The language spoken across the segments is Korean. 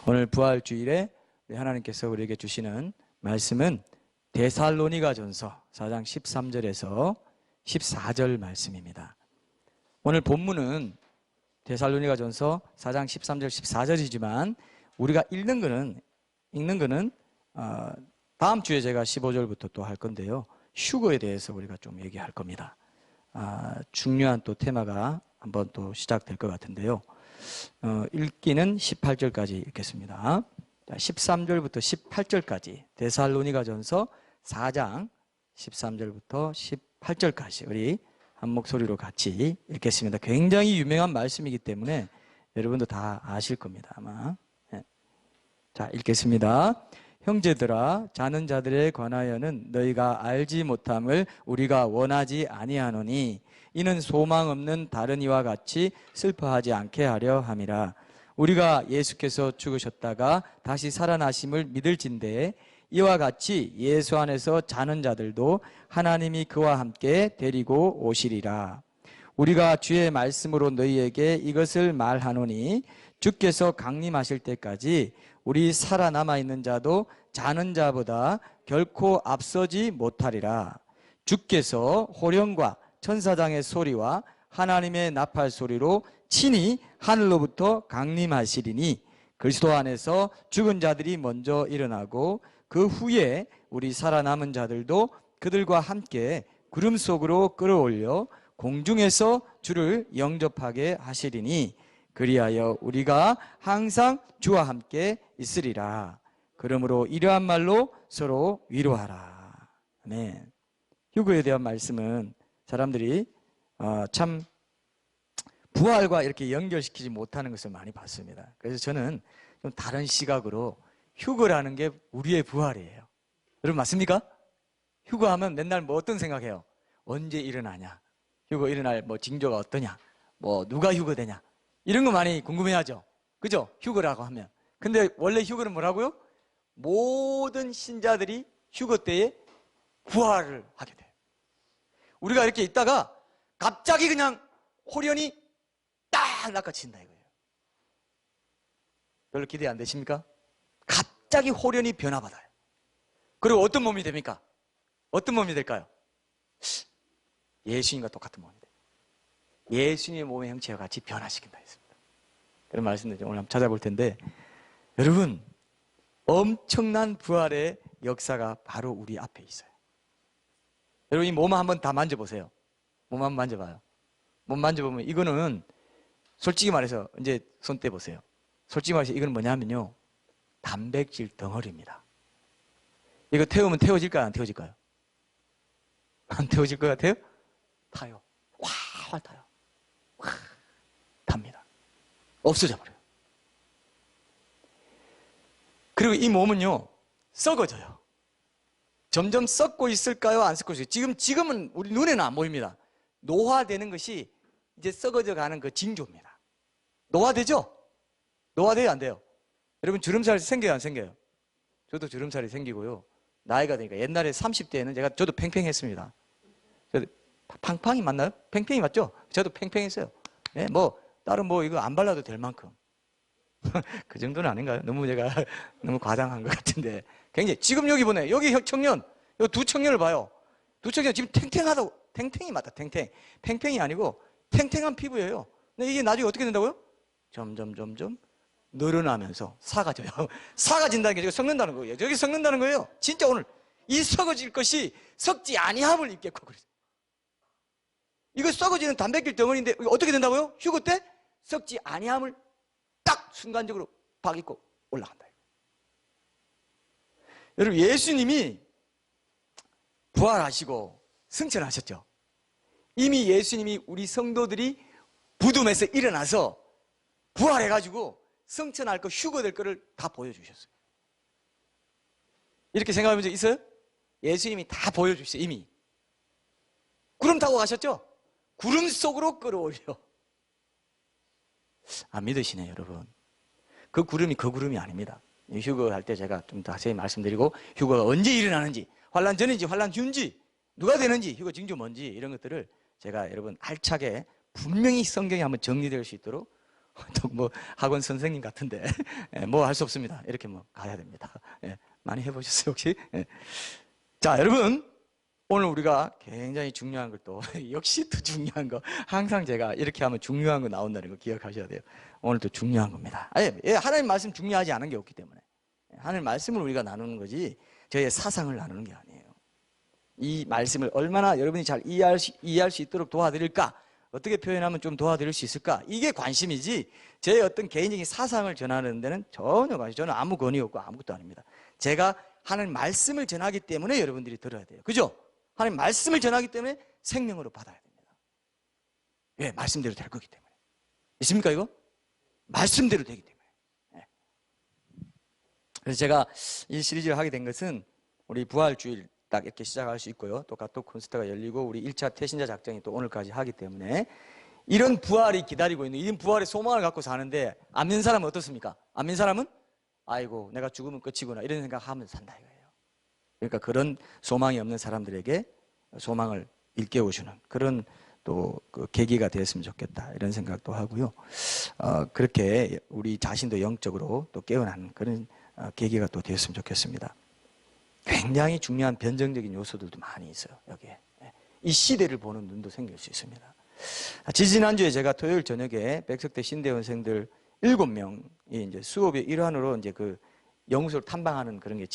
오늘 부활주일에 하나님께서 우리에게 주시는 말씀은 데살로니가전서 4장 13절에서 14절 말씀입니다. 오늘 본문은 데살로니가전서 4장 13절 14절이지만 우리가 읽는 거는 다음 주에 제가 15절부터 또 할 건데요. 휴거에 대해서 우리가 좀 얘기할 겁니다. 중요한 또 테마가 한번 또 시작될 것 같은데요. 읽기는 18절까지 읽겠습니다. 13절부터 18절까지 데살로니가전서 4장 13절부터 18절까지 우리 한 목소리로 같이 읽겠습니다. 굉장히 유명한 말씀이기 때문에 여러분도 다 아실 겁니다. 아마. 자, 읽겠습니다. 형제들아, 자는 자들에 관하여는 너희가 알지 못함을 우리가 원하지 아니하노니 이는 소망 없는 다른 이와 같이 슬퍼하지 않게 하려 함이라. 우리가 예수께서 죽으셨다가 다시 살아나심을 믿을진대 이와 같이 예수 안에서 자는 자들도 하나님이 그와 함께 데리고 오시리라. 우리가 주의 말씀으로 너희에게 이것을 말하노니 주께서 강림하실 때까지 우리 살아남아 있는 자도 자는 자보다 결코 앞서지 못하리라. 주께서 호령과 천사장의 소리와 하나님의 나팔 소리로 친히 하늘로부터 강림하시리니 그리스도 안에서 죽은 자들이 먼저 일어나고 그 후에 우리 살아남은 자들도 그들과 함께 구름 속으로 끌어올려 공중에서 주를 영접하게 하시리니 그리하여 우리가 항상 주와 함께 있으리라. 그러므로 이러한 말로 서로 위로하라. 아멘. 휴거에 대한 말씀은 사람들이 참 부활과 이렇게 연결시키지 못하는 것을 많이 봤습니다. 그래서 저는 좀 다른 시각으로 휴거라는 게 우리의 부활이에요. 여러분 맞습니까? 휴거하면 맨날 뭐 어떤 생각해요? 언제 일어나냐? 휴거 일어날 뭐 징조가 어떠냐? 뭐 누가 휴거되냐? 이런 거 많이 궁금해하죠. 그죠? 휴거라고 하면. 근데 원래 휴거는 뭐라고요? 모든 신자들이 휴거 때에 부활을 하게 돼요. 우리가 이렇게 있다가 갑자기 그냥 호련이 딱 낚아친다 이거예요. 별로 기대 안 되십니까? 갑자기 호련이 변화받아요. 그리고 어떤 몸이 됩니까? 어떤 몸이 될까요? 예수님과 똑같은 몸이 돼요. 예수님의 몸의 형체와 같이 변화시킨다 했습니다. 그런 말씀들 오늘 한번 찾아볼 텐데 여러분 엄청난 부활의 역사가 바로 우리 앞에 있어요. 여러분 이 몸 한번 다 만져보세요. 몸 한번 만져봐요. 몸 만져보면 이거는 솔직히 말해서 이제 손 떼보세요. 솔직히 말해서 이건 뭐냐면요 단백질 덩어리입니다. 이거 태우면 태워질까요? 안 태워질까요? 안 태워질 것 같아요? 타요. 확 타요. 확 답니다. 없어져 버려요. 그리고 이 몸은요 썩어져요. 점점 썩고 있을까요? 안 썩고 있을까요? 지금은 우리 눈에는 안 보입니다. 노화되는 것이 이제 썩어져 가는 그 징조입니다. 노화되죠? 노화돼요? 안 돼요? 여러분 주름살 생겨요? 안 생겨요? 저도 주름살이 생기고요. 나이가 되니까 옛날에 30대에는 저도 팽팽했습니다. 저도 팡팡이 맞나요? 팽팽이 맞죠? 저도 팽팽했어요. 네, 뭐 다른 뭐 이거 안 발라도 될 만큼. 그 정도는 아닌가요? 너무 너무 과장한 것 같은데. 굉장히 지금 여기 보네. 여기 청년, 여기 두 청년을 봐요. 두 청년 지금 탱탱하다고. 탱탱이 맞다. 팽팽이 아니고 탱탱한 피부예요. 근데 이게 나중에 어떻게 된다고요? 점점 늘어나면서 사가져요. 사가진다는 게 저기 썩는다는 거예요. 저기 썩는다는 거예요. 진짜 오늘 이 썩어질 것이 썩지 아니함을 입겠고 그래서 이거 썩어지는 단백질 덩어리인데 어떻게 된다고요? 휴거 때 썩지 아니함을 딱 순간적으로 박 입고 올라간다. 여러분 예수님이 부활하시고 승천하셨죠. 이미 예수님이 우리 성도들이 부둠에서 일어나서 부활해가지고 승천할 거 휴거될 거를 다 보여주셨어요. 이렇게 생각해본 적 있어요? 예수님이 다 보여주셨어요. 이미 구름 타고 가셨죠? 구름 속으로 끌어올려. 안 믿으시네요 여러분. 그 구름이 아닙니다. 휴거할 때 제가 좀 자세히 말씀드리고 휴거가 언제 일어나는지 환난 전인지 환난 후인지 누가 되는지 휴거 징조 뭔지 이런 것들을 제가 여러분 알차게 분명히 성경에 한번 정리될 수 있도록 또 뭐 학원 선생님 같은데 뭐 할 수 없습니다. 이렇게 뭐 가야 됩니다. 많이 해보셨어요 혹시? 자, 여러분, 오늘 우리가 굉장히 중요한 걸 또 역시 또 중요한 거, 항상 제가 이렇게 하면 중요한 거 나온다는 거 기억하셔야 돼요. 오늘도 중요한 겁니다. 하나님 말씀 중요하지 않은 게 없기 때문에 하나님 말씀을 우리가 나누는 거지 저의 사상을 나누는 게 아니에요. 이 말씀을 얼마나 여러분이 잘 이해할 수 있도록 도와드릴까, 어떻게 표현하면 좀 도와드릴 수 있을까, 이게 관심이지 제 어떤 개인적인 사상을 전하는 데는 전혀 관심, 저는 아무 권위 없고 아무것도 아닙니다. 제가 하나님 말씀을 전하기 때문에 여러분들이 들어야 돼요. 그죠? 하나님 말씀을 전하기 때문에 생명으로 받아야 됩니다. 왜? 말씀대로 될 거기 때문에. 있습니까 이거? 말씀대로 되기 때문에. 그래서 제가 이 시리즈를 하게 된 것은 우리 부활주일 딱 이렇게 시작할 수 있고요. 또 가톨 콘서트가 열리고 우리 1차 태신자 작전이 또 오늘까지 하기 때문에 이런 부활이 기다리고 있는, 이런 부활의 소망을 갖고 사는데 안 믿는 사람은 어떻습니까? 안 믿는 사람은 아이고 내가 죽으면 끝이구나 이런 생각하면서 산다 이거예요. 그러니까 그런 소망이 없는 사람들에게 소망을 일깨워주는 그런 또 그 계기가 되었으면 좋겠다 이런 생각도 하고요. 그렇게 우리 자신도 영적으로 또 깨어나는 그런 계기가 또 되었으면 좋겠습니다. 굉장히 중요한 변정적인 요소들도 많이 있어요 여기에. 이 시대를 보는 눈도 생길 수 있습니다. 지지난주에 제가 토요일 저녁에 백석대 신대원생들 7명이 이제 수업의 일환으로 이제 그 영수를 탐방하는 그런 게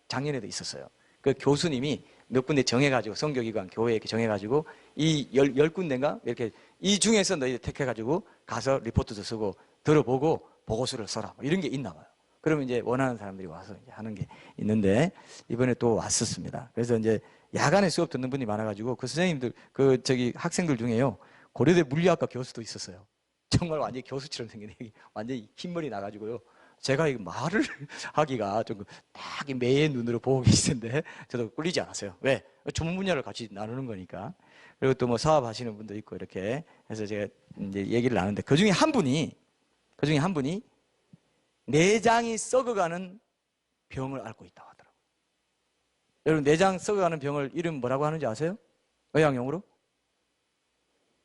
작년에도 있었어요. 그 교수님이 몇 군데 정해가지고 성교기관 교회 이렇게 정해가지고 이 10군데인가 이렇게 이 중에서 너희 택해가지고 가서 리포트도 쓰고 들어보고 보고서를 써라 뭐 이런 게 있나 봐요. 그러면 이제 원하는 사람들이 와서 이제 하는 게 있는데 이번에 또 왔었습니다. 그래서 이제 야간에 수업 듣는 분이 많아가지고 그 선생님들 학생들 중에요 고려대 물리학과 교수도 있었어요. 정말 완전히 교수처럼 생긴 완전히 흰머리 나가지고요. 제가 이 말을 하기가 좀 딱 매의 눈으로 보고 계시는데 저도 꿀리지 않았어요. 왜? 전문 분야를 같이 나누는 거니까. 그리고 또 뭐 사업하시는 분도 있고 이렇게 해서 제가 이제 얘기를 나누는데 그 중에 한 분이 내장이 썩어가는 병을 앓고 있다고 하더라고요. 여러분 내장 썩어가는 병을 이름 뭐라고 하는지 아세요? 의학용어로?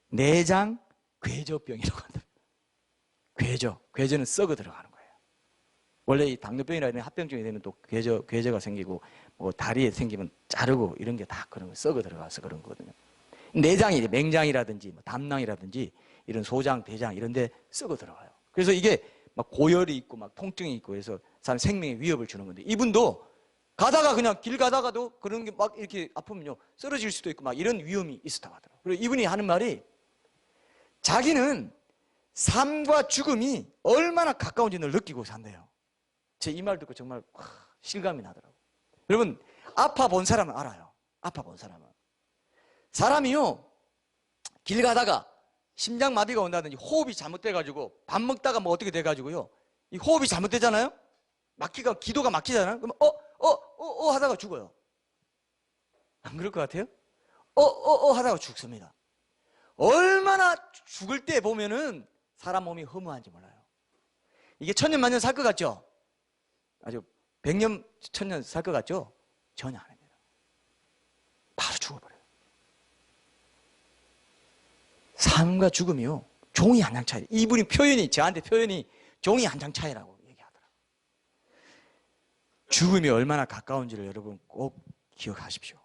내장 궤저병이라고 한답니다. 궤저는 썩어 들어가는 거예요. 원래 이 당뇨병이나 이런 합병증이 되면 또 궤저가 생기고 뭐 다리에 생기면 자르고 이런 게 다 그런 거 썩어 들어가서 그런 거거든요. 내장이 맹장이라든지 뭐 담낭이라든지 이런 소장, 대장 이런 데 썩어 들어가요. 그래서 이게 막 고열이 있고 막 통증이 있고 해서 사람 생명에 위협을 주는 건데 이분도 가다가 그냥 길 가다가도 그런 게 막 이렇게 아프면요 쓰러질 수도 있고 막 이런 위험이 있었다고 하더라고요. 그리고 이분이 하는 말이 자기는 삶과 죽음이 얼마나 가까운지를 느끼고 산대요. 제 이 말 듣고 정말 실감이 나더라고요. 여러분 아파 본 사람은 알아요. 아파 본 사람은. 사람이요 길 가다가 심장마비가 온다든지 호흡이 잘못돼가지고 밥 먹다가 뭐 어떻게 돼가지고요 이 호흡이 잘못되잖아요. 기도가 막히잖아요. 그러면 하다가 죽어요. 안 그럴 것 같아요? 하다가 죽습니다. 얼마나 죽을 때 보면은 사람 몸이 허무한지 몰라요. 이게 천년 만년 살 것 같죠? 아주 100년, 1000년 살 것 같죠? 전혀 아닙니다. 바로 죽어버려요. 삶과 죽음이요 종이 한 장 차이. 이분이 저한테 표현이 종이 한 장 차이라고 얘기하더라고요. 죽음이 얼마나 가까운지를 여러분 꼭 기억하십시오.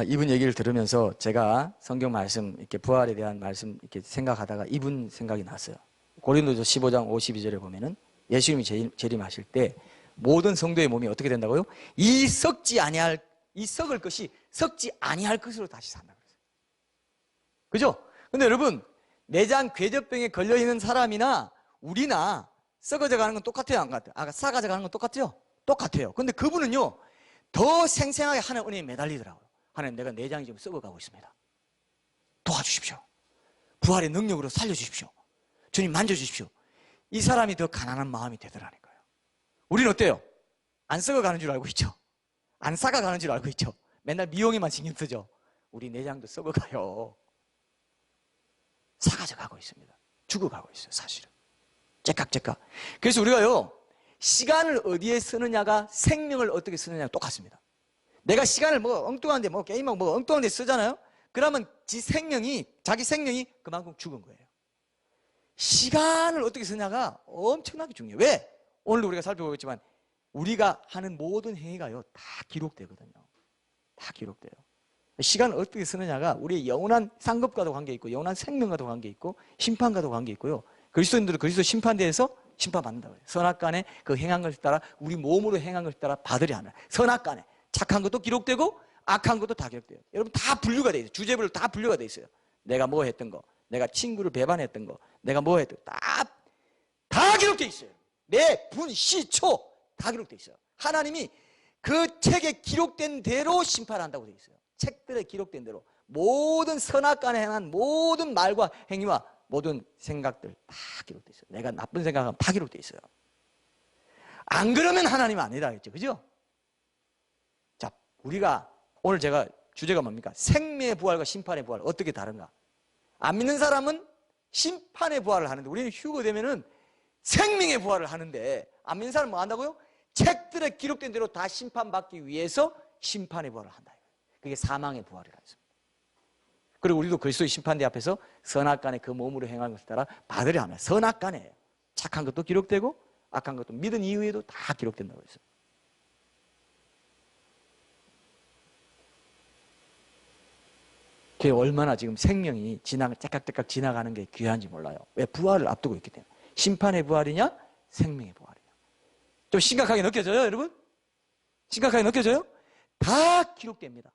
이분 얘기를 들으면서 제가 성경 말씀 이렇게 부활에 대한 말씀 이렇게 생각하다가 이분 생각이 났어요. 고린도서 15장 52절에 보면은 예수님이 재림하실 때 모든 성도의 몸이 어떻게 된다고요? 이 썩을 것이 썩지 아니할 것으로 다시 산다 그랬어요. 그죠? 근데 여러분 내장 궤저병에 걸려 있는 사람이나 우리나 썩어져 가는 건 똑같아요, 안 같아요? 썩어져 가는 건 똑같죠? 똑같아요. 근데 그분은요 더 생생하게 하나님 은혜에 매달리더라고요. 하나님 내가 내장이 좀 썩어가고 있습니다. 도와주십시오. 부활의 능력으로 살려주십시오. 주님 만져주십시오. 이 사람이 더 가난한 마음이 되더라니까요. 우리는 어때요? 안 썩어가는 줄 알고 있죠. 안 썩어가는 줄 알고 있죠. 맨날 미용에만 신경 쓰죠. 우리 내장도 썩어가요. 사가져 가고 있습니다. 죽어가고 있어요 사실은. 째깍째깍. 그래서 우리가요 시간을 어디에 쓰느냐가 생명을 어떻게 쓰느냐가 똑같습니다. 내가 시간을 뭐 엉뚱한데 뭐 게임하고 뭐 엉뚱한데 쓰잖아요. 그러면 자기 생명이 그만큼 죽은 거예요. 시간을 어떻게 쓰냐가 엄청나게 중요해요. 왜? 오늘도 우리가 살펴보겠지만 우리가 하는 모든 행위가요 다 기록되거든요. 다 기록돼요. 시간을 어떻게 쓰느냐가 우리의 영원한 상급과도 관계있고 영원한 생명과도 관계있고 심판과도 관계있고요. 그리스도인들은 그리스도 심판대에서 심판받는다고 해요. 선악간에 그 행한 것을 따라 우리 몸으로 행한 것을 따라 받으려 하면 선악간에 착한 것도 기록되고 악한 것도 다 기록돼요. 여러분 다 분류가 돼 있어요. 주제별로 다 분류가 돼 있어요. 내가 뭐 했던 거, 내가 친구를 배반했던 거, 내가 뭐 했던 거 다 기록돼 있어요. 매, 분, 시, 초 다 기록돼 있어요. 하나님이 그 책에 기록된 대로 심판한다고 되어 있어요. 책들에 기록된 대로 모든 선악간에 행한 모든 말과 행위와 모든 생각들 다 기록돼 있어요. 내가 나쁜 생각하면 다 기록돼 있어요. 안 그러면 하나님은 아니다 했죠. 그죠? 자, 우리가 오늘 제가 주제가 뭡니까? 생명의 부활과 심판의 부활 어떻게 다른가? 안 믿는 사람은 심판의 부활을 하는데 우리는 휴거되면은 생명의 부활을 하는데 안 믿는 사람은 뭐 한다고요? 책들에 기록된 대로 다 심판받기 위해서 심판의 부활을 한다. 그게 사망의 부활이라 했습니다. 그리고 우리도 그리스도의 심판대 앞에서 선악간에 그 몸으로 행한 것을 따라 받으려 하면 선악간에 착한 것도 기록되고 악한 것도 믿은 이후에도 다 기록된다고 했어요. 그게 얼마나 지금 생명이 째깍째깍 지나가는 게 귀한지 몰라요. 왜? 부활을 앞두고 있기 때문에. 심판의 부활이냐 생명의 부활이냐. 좀 심각하게 느껴져요 여러분? 심각하게 느껴져요? 다 기록됩니다.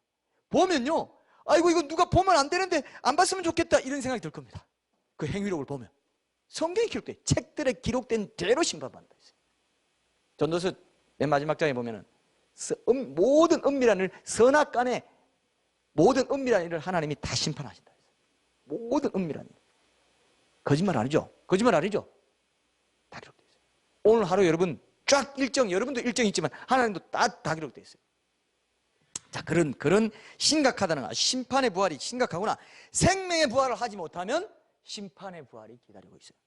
보면요 아이고 이거 누가 보면 안 되는데 안 봤으면 좋겠다 이런 생각이 들 겁니다. 그 행위록을 보면 성경에 기록돼 책들에 기록된 대로 심판받는다 했어요. 전도서 맨 마지막 장에 보면은 모든 은밀한 일 선악간에 모든 은밀한 일을 하나님이 다 심판하신다 했어요. 모든 은밀한 일. 거짓말 아니죠? 거짓말 아니죠? 다 기록돼 있어요. 오늘 하루 여러분 쫙 일정, 여러분도 일정이 있지만 하나님도 다 기록돼 있어요. 자, 그런 심각하다는 거, 심판의 부활이 심각하구나. 생명의 부활을 하지 못하면 심판의 부활이 기다리고 있어요.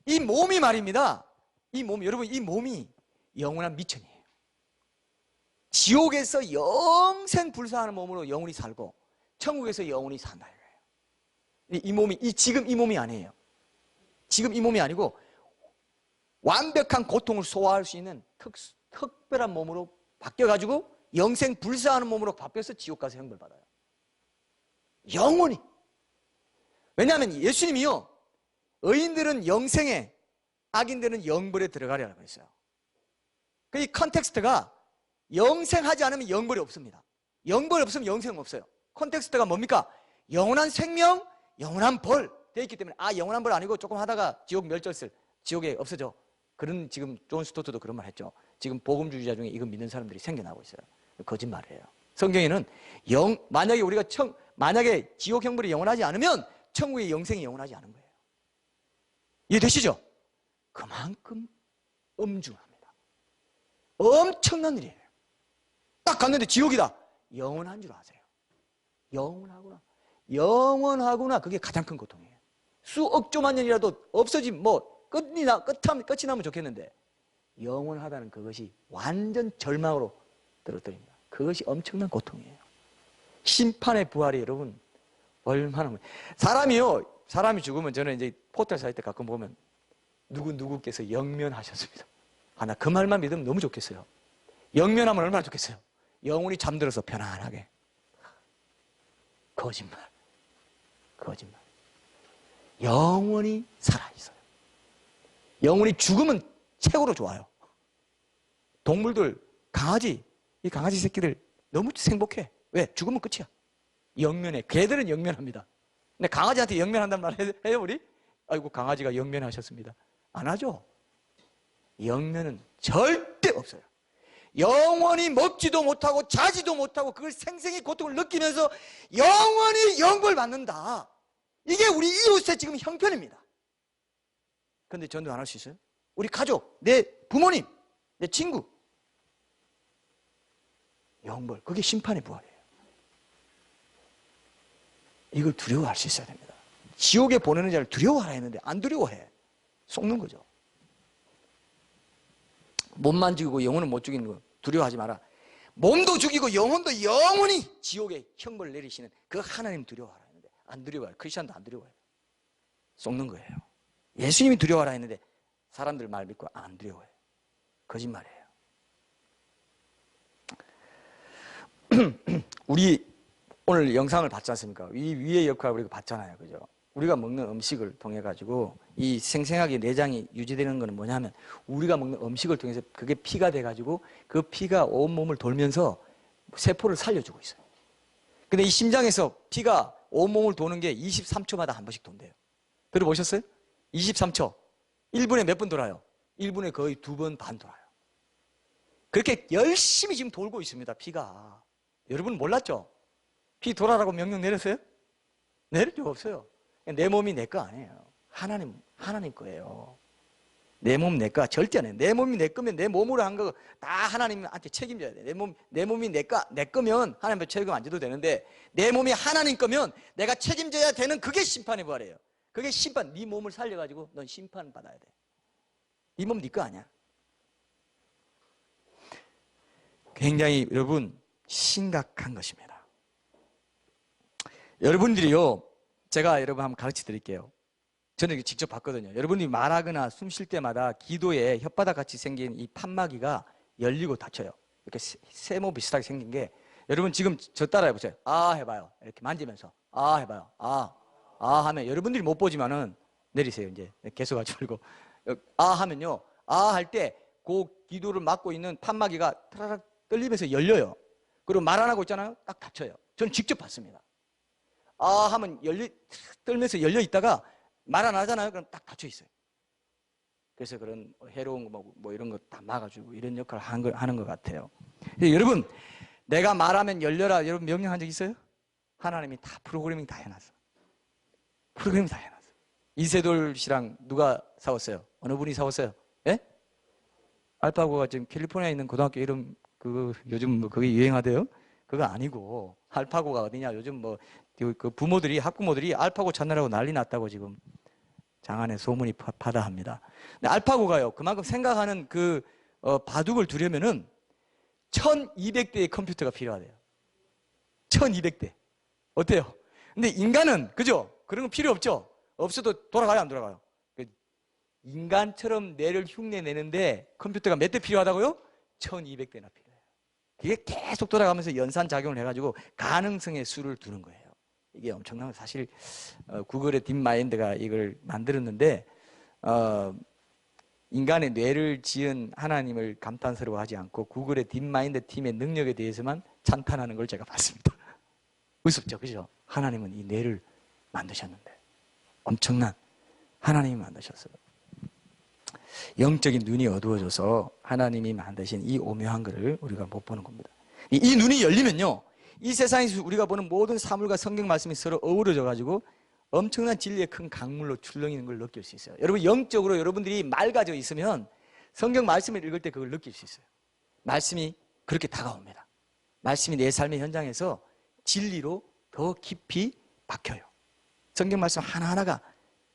이 몸이 말입니다. 이 몸, 여러분 이 몸이 영원한 미천이에요. 지옥에서 영생 불사하는 몸으로 영원히 살고 천국에서 영원히 산다 이거예요. 이 몸이 지금 이 몸이 아니에요. 지금 이 몸이 아니고 완벽한 고통을 소화할 수 있는 특별한 몸으로 바뀌어가지고 영생 불사하는 몸으로 바뀌어서 지옥 가서 형벌 받아요. 영원히. 왜냐하면 예수님이요 의인들은 영생에 악인들은 영벌에 들어가려고 했어요. 그 이 컨텍스트가 영생하지 않으면 영벌이 없습니다. 영벌이 없으면 영생 없어요. 컨텍스트가 뭡니까? 영원한 생명, 영원한 벌 되어 있기 때문에 영원한 벌 아니고 조금 하다가 지옥 멸절을 지옥에 없어져. 그런 지금 존 스토트도 그런 말 했죠. 지금 복음주의자 중에 이거 믿는 사람들이 생겨나고 있어요. 거짓말이에요. 성경에는 만약에 우리가 만약에 지옥 형벌이 영원하지 않으면 천국의 영생이 영원하지 않은 거예요. 이해되시죠? 그만큼 엄중합니다. 엄청난 일이에요. 딱 갔는데 지옥이다. 영원한 줄 아세요? 영원하구나. 영원하구나. 그게 가장 큰 고통이에요. 수억 조만 년이라도 없어지면 끝이 나면 좋겠는데 영원하다는 그것이 완전 절망으로 떨어뜨립니다. 그것이 엄청난 고통이에요. 심판의 부활이 여러분 얼마나 사람이 죽으면 저는 이제 포털 사이트 때 가끔 보면 누구께서 영면하셨습니다. 나 그 말만 믿으면 너무 좋겠어요. 영면하면 얼마나 좋겠어요. 영혼이 잠들어서 편안하게. 거짓말. 영원히 살아있어요. 영혼이 죽으면 최고로 좋아요. 동물들 이 강아지 새끼들 너무 행복해. 왜? 죽으면 끝이야. 영면해. 개들은 영면합니다. 근데 강아지한테 영면한다는 말 해요 우리? 아이고 강아지가 영면하셨습니다. 안 하죠. 영면은 절대 없어요. 영원히 먹지도 못하고 자지도 못하고 그걸 생생히 고통을 느끼면서 영원히 영벌 받는다. 이게 우리 이웃의 지금 형편입니다. 그런데 전도 안 할 수 있어요? 우리 가족, 내 부모님, 내 친구 영벌, 그게 심판의 부활이에요. 이걸 두려워할 수 있어야 됩니다. 지옥에 보내는 자를 두려워하라 했는데 안 두려워해. 속는 거죠. 몸만 죽이고 영혼은 못 죽이는 거 두려워하지 마라. 몸도 죽이고 영혼도 영원히 지옥에 형벌을 내리시는 그 하나님 두려워하라 했는데 안 두려워해요. 크리스천도 안 두려워해요. 속는 거예요. 예수님이 두려워하라 했는데 사람들 말 믿고 안 두려워해요. 거짓말이에요. 우리 오늘 영상을 봤지 않습니까? 이 위의 역할을 우리가 봤잖아요. 그죠? 우리가 먹는 음식을 통해 가지고 이 생생하게 내장이 유지되는 것은 뭐냐면 우리가 먹는 음식을 통해서 그게 피가 돼 가지고 그 피가 온몸을 돌면서 세포를 살려주고 있어요. 근데 이 심장에서 피가 온몸을 도는 게 23초마다 한 번씩 돈대요. 들어보셨어요? 23초. 1분에 몇 번 돌아요? 1분에 거의 2번 반 돌아요. 그렇게 열심히 지금 돌고 있습니다, 피가. 여러분 몰랐죠? 피 돌아라고 명령 내렸어요? 내릴 적 없어요. 내 몸이 내 거 아니에요. 하나님 거예요. 내 몸 내 거 절대 안 해요. 내 몸이 내 거면 내 몸으로 한 거 다 하나님한테 책임져야 돼. 내 몸이 내 거면 하나님한테 책임 안 져도 되는데 내 몸이 하나님 거면 내가 책임져야 되는 그게 심판의 부활이에요. 그게 심판. 네 몸을 살려가지고 넌 심판 받아야 돼. 네 몸 네 거 아니야. 굉장히 여러분 심각한 것입니다. 여러분들이요, 제가 여러분 한번 가르쳐 드릴게요. 저는 이거 직접 봤거든요. 여러분이 말하거나 숨 쉴 때마다 기도에 혓바닥 같이 생긴 이 판막이가 열리고 닫혀요. 이렇게 세모 비슷하게 생긴 게, 여러분 지금 저 따라 해보세요. 아 해봐요. 이렇게 만지면서 아 해봐요. 아 하면 여러분들이 못 보지만은 내리세요. 이제 계속 하지 말고 아 하면요, 아 할 때 그 기도를 막고 있는 판막이가 타라락 떨리면서 열려요. 그리고 말 안 하고 있잖아요. 딱 닫혀요. 저는 직접 봤습니다. 아 하면 떨면서 열려 있다가 말 안 하잖아요. 그럼 딱 닫혀 있어요. 그래서 그런 해로운 거 뭐 이런 거 다 막아주고 이런 역할을 하는 것 같아요. 여러분, 내가 말하면 열려라 여러분 명령한 적 있어요? 하나님이 다 프로그래밍 다 해놨어. 프로그래밍 다 해놨어. 이세돌 씨랑 누가 싸웠어요? 어느 분이 싸웠어요? 예? 알파고가 지금 캘리포니아에 있는 고등학교 이름 그거 요즘 뭐 그게 유행하대요? 그거 아니고 알파고가 어디냐? 요즘 뭐 그 부모들이 학부모들이 알파고 찾느라고 난리 났다고 지금 장안에 소문이 파다합니다. 근데 알파고가요, 그만큼 생각하는 그 바둑을 두려면은 1200대의 컴퓨터가 필요하대요. 1200대. 어때요? 근데 인간은, 그죠? 그런 거 필요 없죠? 없어도 돌아가요, 안 돌아가요? 인간처럼 뇌를 흉내내는데 컴퓨터가 몇 대 필요하다고요? 1200대나 필요해요. 이게 계속 돌아가면서 연산작용을 해가지고 가능성의 수를 두는 거예요. 이게 엄청난, 사실 구글의 딥마인드가 이걸 만들었는데 인간의 뇌를 지은 하나님을 감탄스러워하지 않고 구글의 딥마인드 팀의 능력에 대해서만 찬탄하는 걸 제가 봤습니다. 우습죠, 그죠? 하나님은 이 뇌를 만드셨는데, 엄청난 하나님이 만드셨어요. 영적인 눈이 어두워져서 하나님이 만드신 이 오묘한 것을 우리가 못 보는 겁니다. 이 눈이 열리면요, 이 세상에서 우리가 보는 모든 사물과 성경 말씀이 서로 어우러져 가지고 엄청난 진리의 큰 강물로 출렁이는 걸 느낄 수 있어요. 여러분, 영적으로 여러분들이 맑아져 있으면 성경 말씀을 읽을 때 그걸 느낄 수 있어요. 말씀이 그렇게 다가옵니다. 말씀이 내 삶의 현장에서 진리로 더 깊이 박혀요. 성경 말씀 하나하나가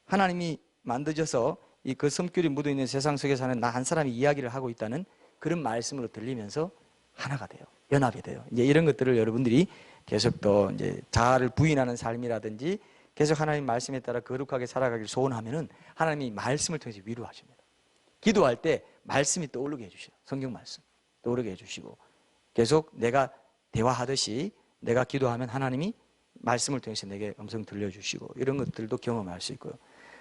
하나님이 만드셔서 이 그 섬결이 묻어있는 세상 속에 사는 나 한 사람이 이야기를 하고 있다는 그런 말씀으로 들리면서 하나가 돼요. 연합이 돼요. 이제 이런 것들을 여러분들이 계속 더 이제 자아를 부인하는 삶이라든지 계속 하나님 말씀에 따라 거룩하게 살아가길 소원하면은 하나님이 말씀을 통해서 위로하십니다. 기도할 때 말씀이 떠오르게 해주셔요. 성경 말씀 떠오르게 해주시고, 계속 내가 대화하듯이 내가 기도하면 하나님이 말씀을 통해서 내게 음성 들려주시고, 이런 것들도 경험할 수 있고요.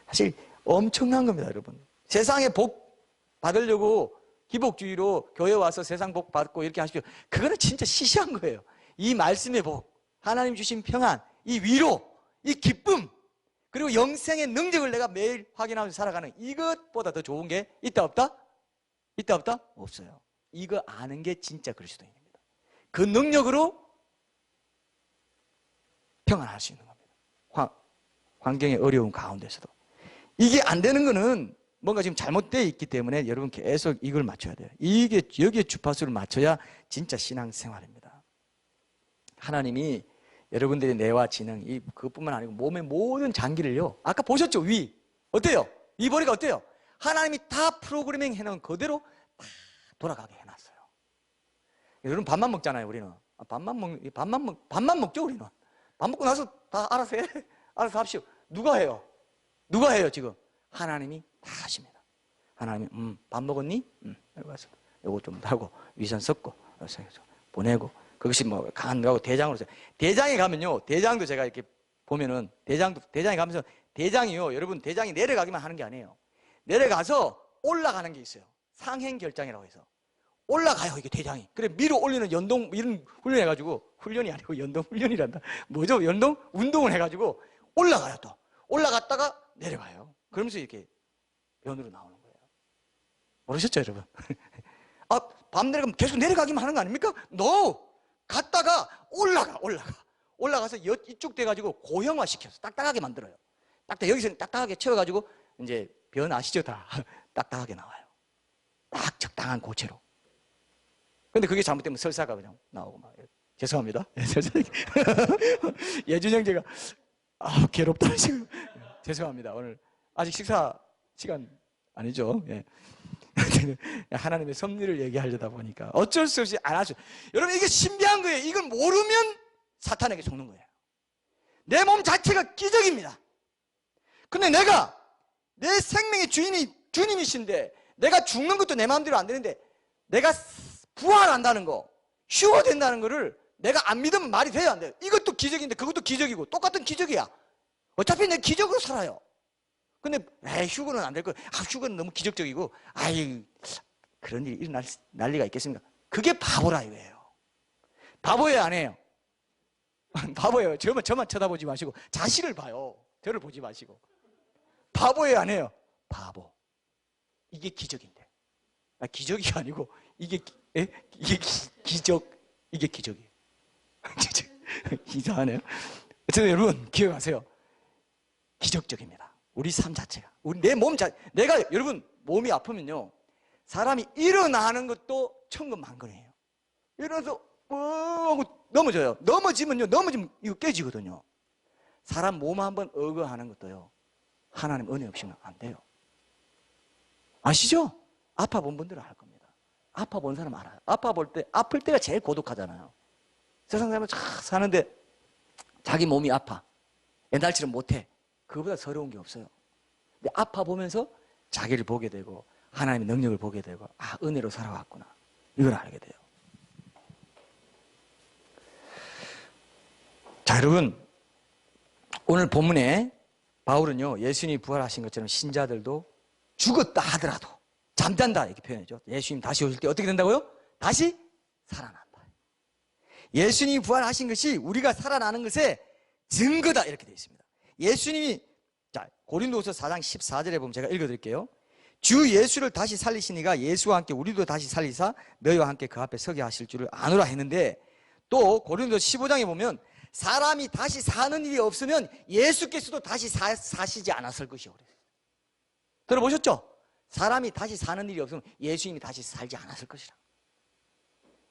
사실 엄청난 겁니다, 여러분. 세상에 복 받으려고 기복주의로 교회 와서 세상 복 받고 이렇게 하십시오. 그거는 진짜 시시한 거예요. 이 말씀의 복, 하나님 주신 평안, 이 위로, 이 기쁨, 그리고 영생의 능력을 내가 매일 확인하면서 살아가는, 이것보다 더 좋은 게 있다 없다? 있다 없다? 없어요. 이거 아는 게 진짜 그리스도인입니다. 그 능력으로 평안할 수 있는 겁니다. 환경의 어려운 가운데서도. 이게 안 되는 거는 뭔가 지금 잘못되어 있기 때문에 여러분 계속 이걸 맞춰야 돼요. 이게 여기에 주파수를 맞춰야 진짜 신앙생활입니다. 하나님이 여러분들의 뇌와 지능, 그것뿐만 아니고 몸의 모든 장기를요, 아까 보셨죠? 위 어때요? 이 머리가 어때요? 하나님이 다 프로그래밍 해놓은 그대로 다 돌아가게 해놨어요. 여러분 밥만 먹잖아요, 우리는. 밥만 먹죠, 우리는. 밥 먹고 나서 다 알아서 해. 알아서 합시오. 누가 해요? 누가 해요, 지금? 하나님이 다 하십니다. 하나님이 밥 먹었니? 여기 와서 요거 좀 하고 위선 섞고 보내고 그것이 뭐 간하고 대장으로서 대장에 가면요 대장도 제가 이렇게 보면은 대장에 가면서 대장이요 여러분 대장이 내려가기만 하는 게 아니에요. 내려가서 올라가는 게 있어요. 상행결장이라고 해서 올라가요 이게 대장이. 그래 밀어 올리는 연동 이런 훈련 해가지고 훈련이 아니고 연동 훈련이란다. 뭐죠? 연동 운동을 해가지고 올라가요 또 올라갔다가 내려가요. 그러면서 이렇게 변으로 나오는 거예요. 모르셨죠 여러분? 아, 밤 내려가면 계속 내려가기만 하는 거 아닙니까? No! 갔다가 올라가서 이쪽 돼가지고 고형화 시켜서 딱딱하게 만들어요. 여기서 딱딱하게 채워가지고 이제 변 아시죠 다 딱딱하게 나와요. 딱 적당한 고체로. 근데 그게 잘못되면 설사가 그냥 나오고 막 죄송합니다. 예준 형제가 괴롭다 지금. 죄송합니다. 오늘 아직 식사 시간 아니죠? 예. 하나님의 섭리를 얘기하려다 보니까 어쩔 수 없이 안 하죠. 여러분 이게 신비한 거예요. 이걸 모르면 사탄에게 속는 거예요. 내 몸 자체가 기적입니다. 근데 내가 내 생명의 주님이신데 내가 죽는 것도 내 마음대로 안 되는데 내가 부활한다는 거, 휴거된다는 거를 내가 안 믿으면 말이 돼요 안 돼요? 이것도 기적인데 그것도 기적이고 똑같은 기적이야. 어차피 내 기적으로 살아요. 근데 휴거는 안 될 거예요. 휴거는 너무 기적적이고 그런 일이 일어날 리가 있겠습니까? 그게 바보라 이거예요. 바보예요 안 해요? 바보예요. 저만 쳐다보지 마시고 자신을 봐요. 저를 보지 마시고. 바보예요 안 해요? 바보. 이게 기적인데. 기적이 아니고 이게 기적. 이게 기적이에요. 이상하네요. 어쨌든 여러분 기억하세요. 기적적입니다. 우리 삶 자체가. 내가 여러분 몸이 아프면요. 사람이 일어나는 것도 천근만근이에요. 일어나서 하고 넘어져요. 넘어지면 이거 깨지거든요. 사람 몸 한번 어거하는 것도요. 하나님 은혜 없이는 안 돼요. 아시죠? 아파 본 분들은 알 겁니다. 아파 본 사람 알아요. 아플 때가 제일 고독하잖아요. 세상 사람은 잘 사는데 자기 몸이 아파. 옛날처럼 못해. 그거보다 서러운 게 없어요. 근데 아파 보면서 자기를 보게 되고 하나님의 능력을 보게 되고 은혜로 살아왔구나. 이걸 알게 돼요. 자, 여러분 오늘 본문에 바울은요 예수님이 부활하신 것처럼 신자들도 죽었다 하더라도 잠잔다 이렇게 표현했죠. 예수님 다시 오실 때 어떻게 된다고요? 다시 살아난다. 예수님이 부활하신 것이 우리가 살아나는 것의 증거다 이렇게 되어 있습니다. 예수님이 고린도후서 4장 14절에 보면 제가 읽어드릴게요. 주 예수를 다시 살리시니가 예수와 함께 우리도 다시 살리사 너희와 함께 그 앞에 서게 하실 줄을 아노라 했는데 또 고린도서 15장에 보면 사람이 다시 사는 일이 없으면 예수께서도 다시 사시지 않았을 것이요. 들어보셨죠? 사람이 다시 사는 일이 없으면 예수님이 다시 살지 않았을 것이라.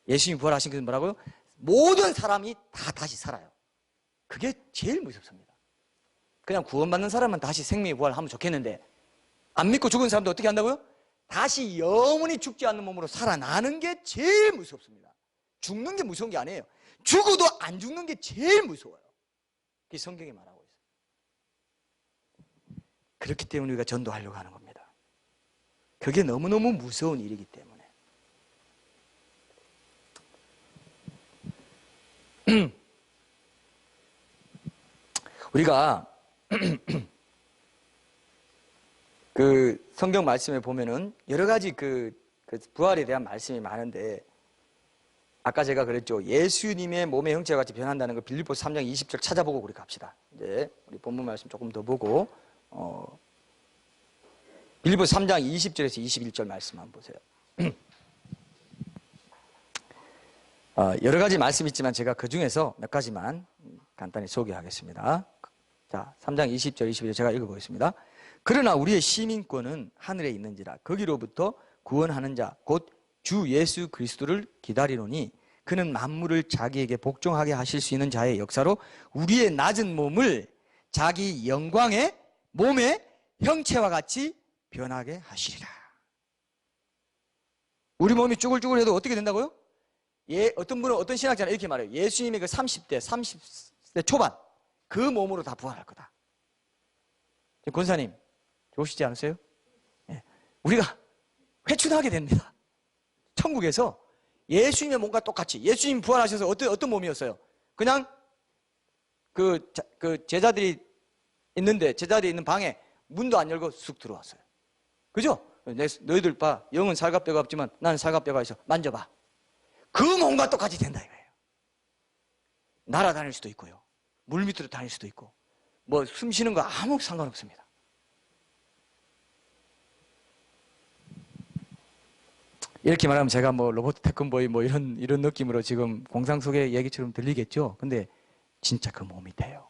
예수님이 부활하신 것은 뭐라고요? 모든 사람이 다 다시 살아요. 그게 제일 무섭습니다. 그냥 구원받는 사람은 다시 생명의 부활하면 좋겠는데 안 믿고 죽은 사람도 어떻게 한다고요? 다시 영원히 죽지 않는 몸으로 살아나는 게 제일 무섭습니다. 죽는 게 무서운 게 아니에요. 죽어도 안 죽는 게 제일 무서워요. 그게 성경이 말하고 있어요. 그렇기 때문에 우리가 전도하려고 하는 겁니다. 그게 너무너무 무서운 일이기 때문에. 우리가 그 성경 말씀에 보면은 여러 가지 그 부활에 대한 말씀이 많은데 아까 제가 그랬죠. 예수님의 몸의 형체와 같이 변한다는 거 빌립보서 3장 20절 찾아보고 우리 갑시다. 이제 우리 본문 말씀 조금 더 보고 빌립보서 3장 20절에서 21절 말씀 한번 보세요. 여러 가지 말씀이 있지만 제가 그 중에서 몇 가지만 간단히 소개하겠습니다. 자, 3장 20절 21절 제가 읽어보겠습니다. 그러나 우리의 시민권은 하늘에 있는지라 거기로부터 구원하는 자 곧 주 예수 그리스도를 기다리노니 그는 만물을 자기에게 복종하게 하실 수 있는 자의 역사로 우리의 낮은 몸을 자기 영광의 몸의 형체와 같이 변하게 하시리라. 우리 몸이 쭈글쭈글해도 어떻게 된다고요? 어떤 분은 어떤 신학자는 이렇게 말해요. 예수님의 그 30대 초반 그 몸으로 다 부활할 거다. 권사님 좋으시지 않으세요? 예. 우리가 회춘하게 됩니다. 천국에서 예수님의 몸과 똑같이, 예수님 부활하셔서 어떤 몸이었어요? 그냥 그 제자들이 있는 방에 문도 안 열고 쑥 들어왔어요. 그죠? 너희들 봐. 영은 살과 뼈가 없지만 나는 살과 뼈가 있어. 만져봐. 그 몸과 똑같이 된다 이거예요. 날아다닐 수도 있고요. 물 밑으로 다닐 수도 있고, 뭐 숨 쉬는 거 아무 상관없습니다. 이렇게 말하면 제가 뭐 로버트 태권보이 뭐 이런 느낌으로 지금 공상 속의 얘기처럼 들리겠죠? 근데 진짜 그 몸이 돼요.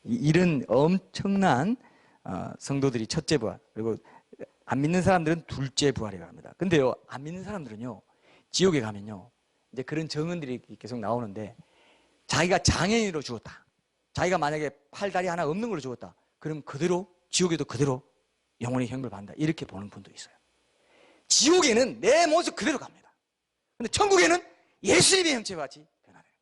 이런 엄청난 성도들이 첫째 부활, 그리고 안 믿는 사람들은 둘째 부활이라고 합니다. 근데요, 안 믿는 사람들은요, 지옥에 가면요, 이제 그런 정언들이 계속 나오는데, 자기가 장애인으로 죽었다, 자기가 만약에 팔, 다리 하나 없는 걸로 죽었다, 그럼 그대로 지옥에도 그대로 영원히 형벌 받는다, 이렇게 보는 분도 있어요. 지옥에는 내 모습 그대로 갑니다. 근데 천국에는 예수님의 형체와 같이 변하는 거예요.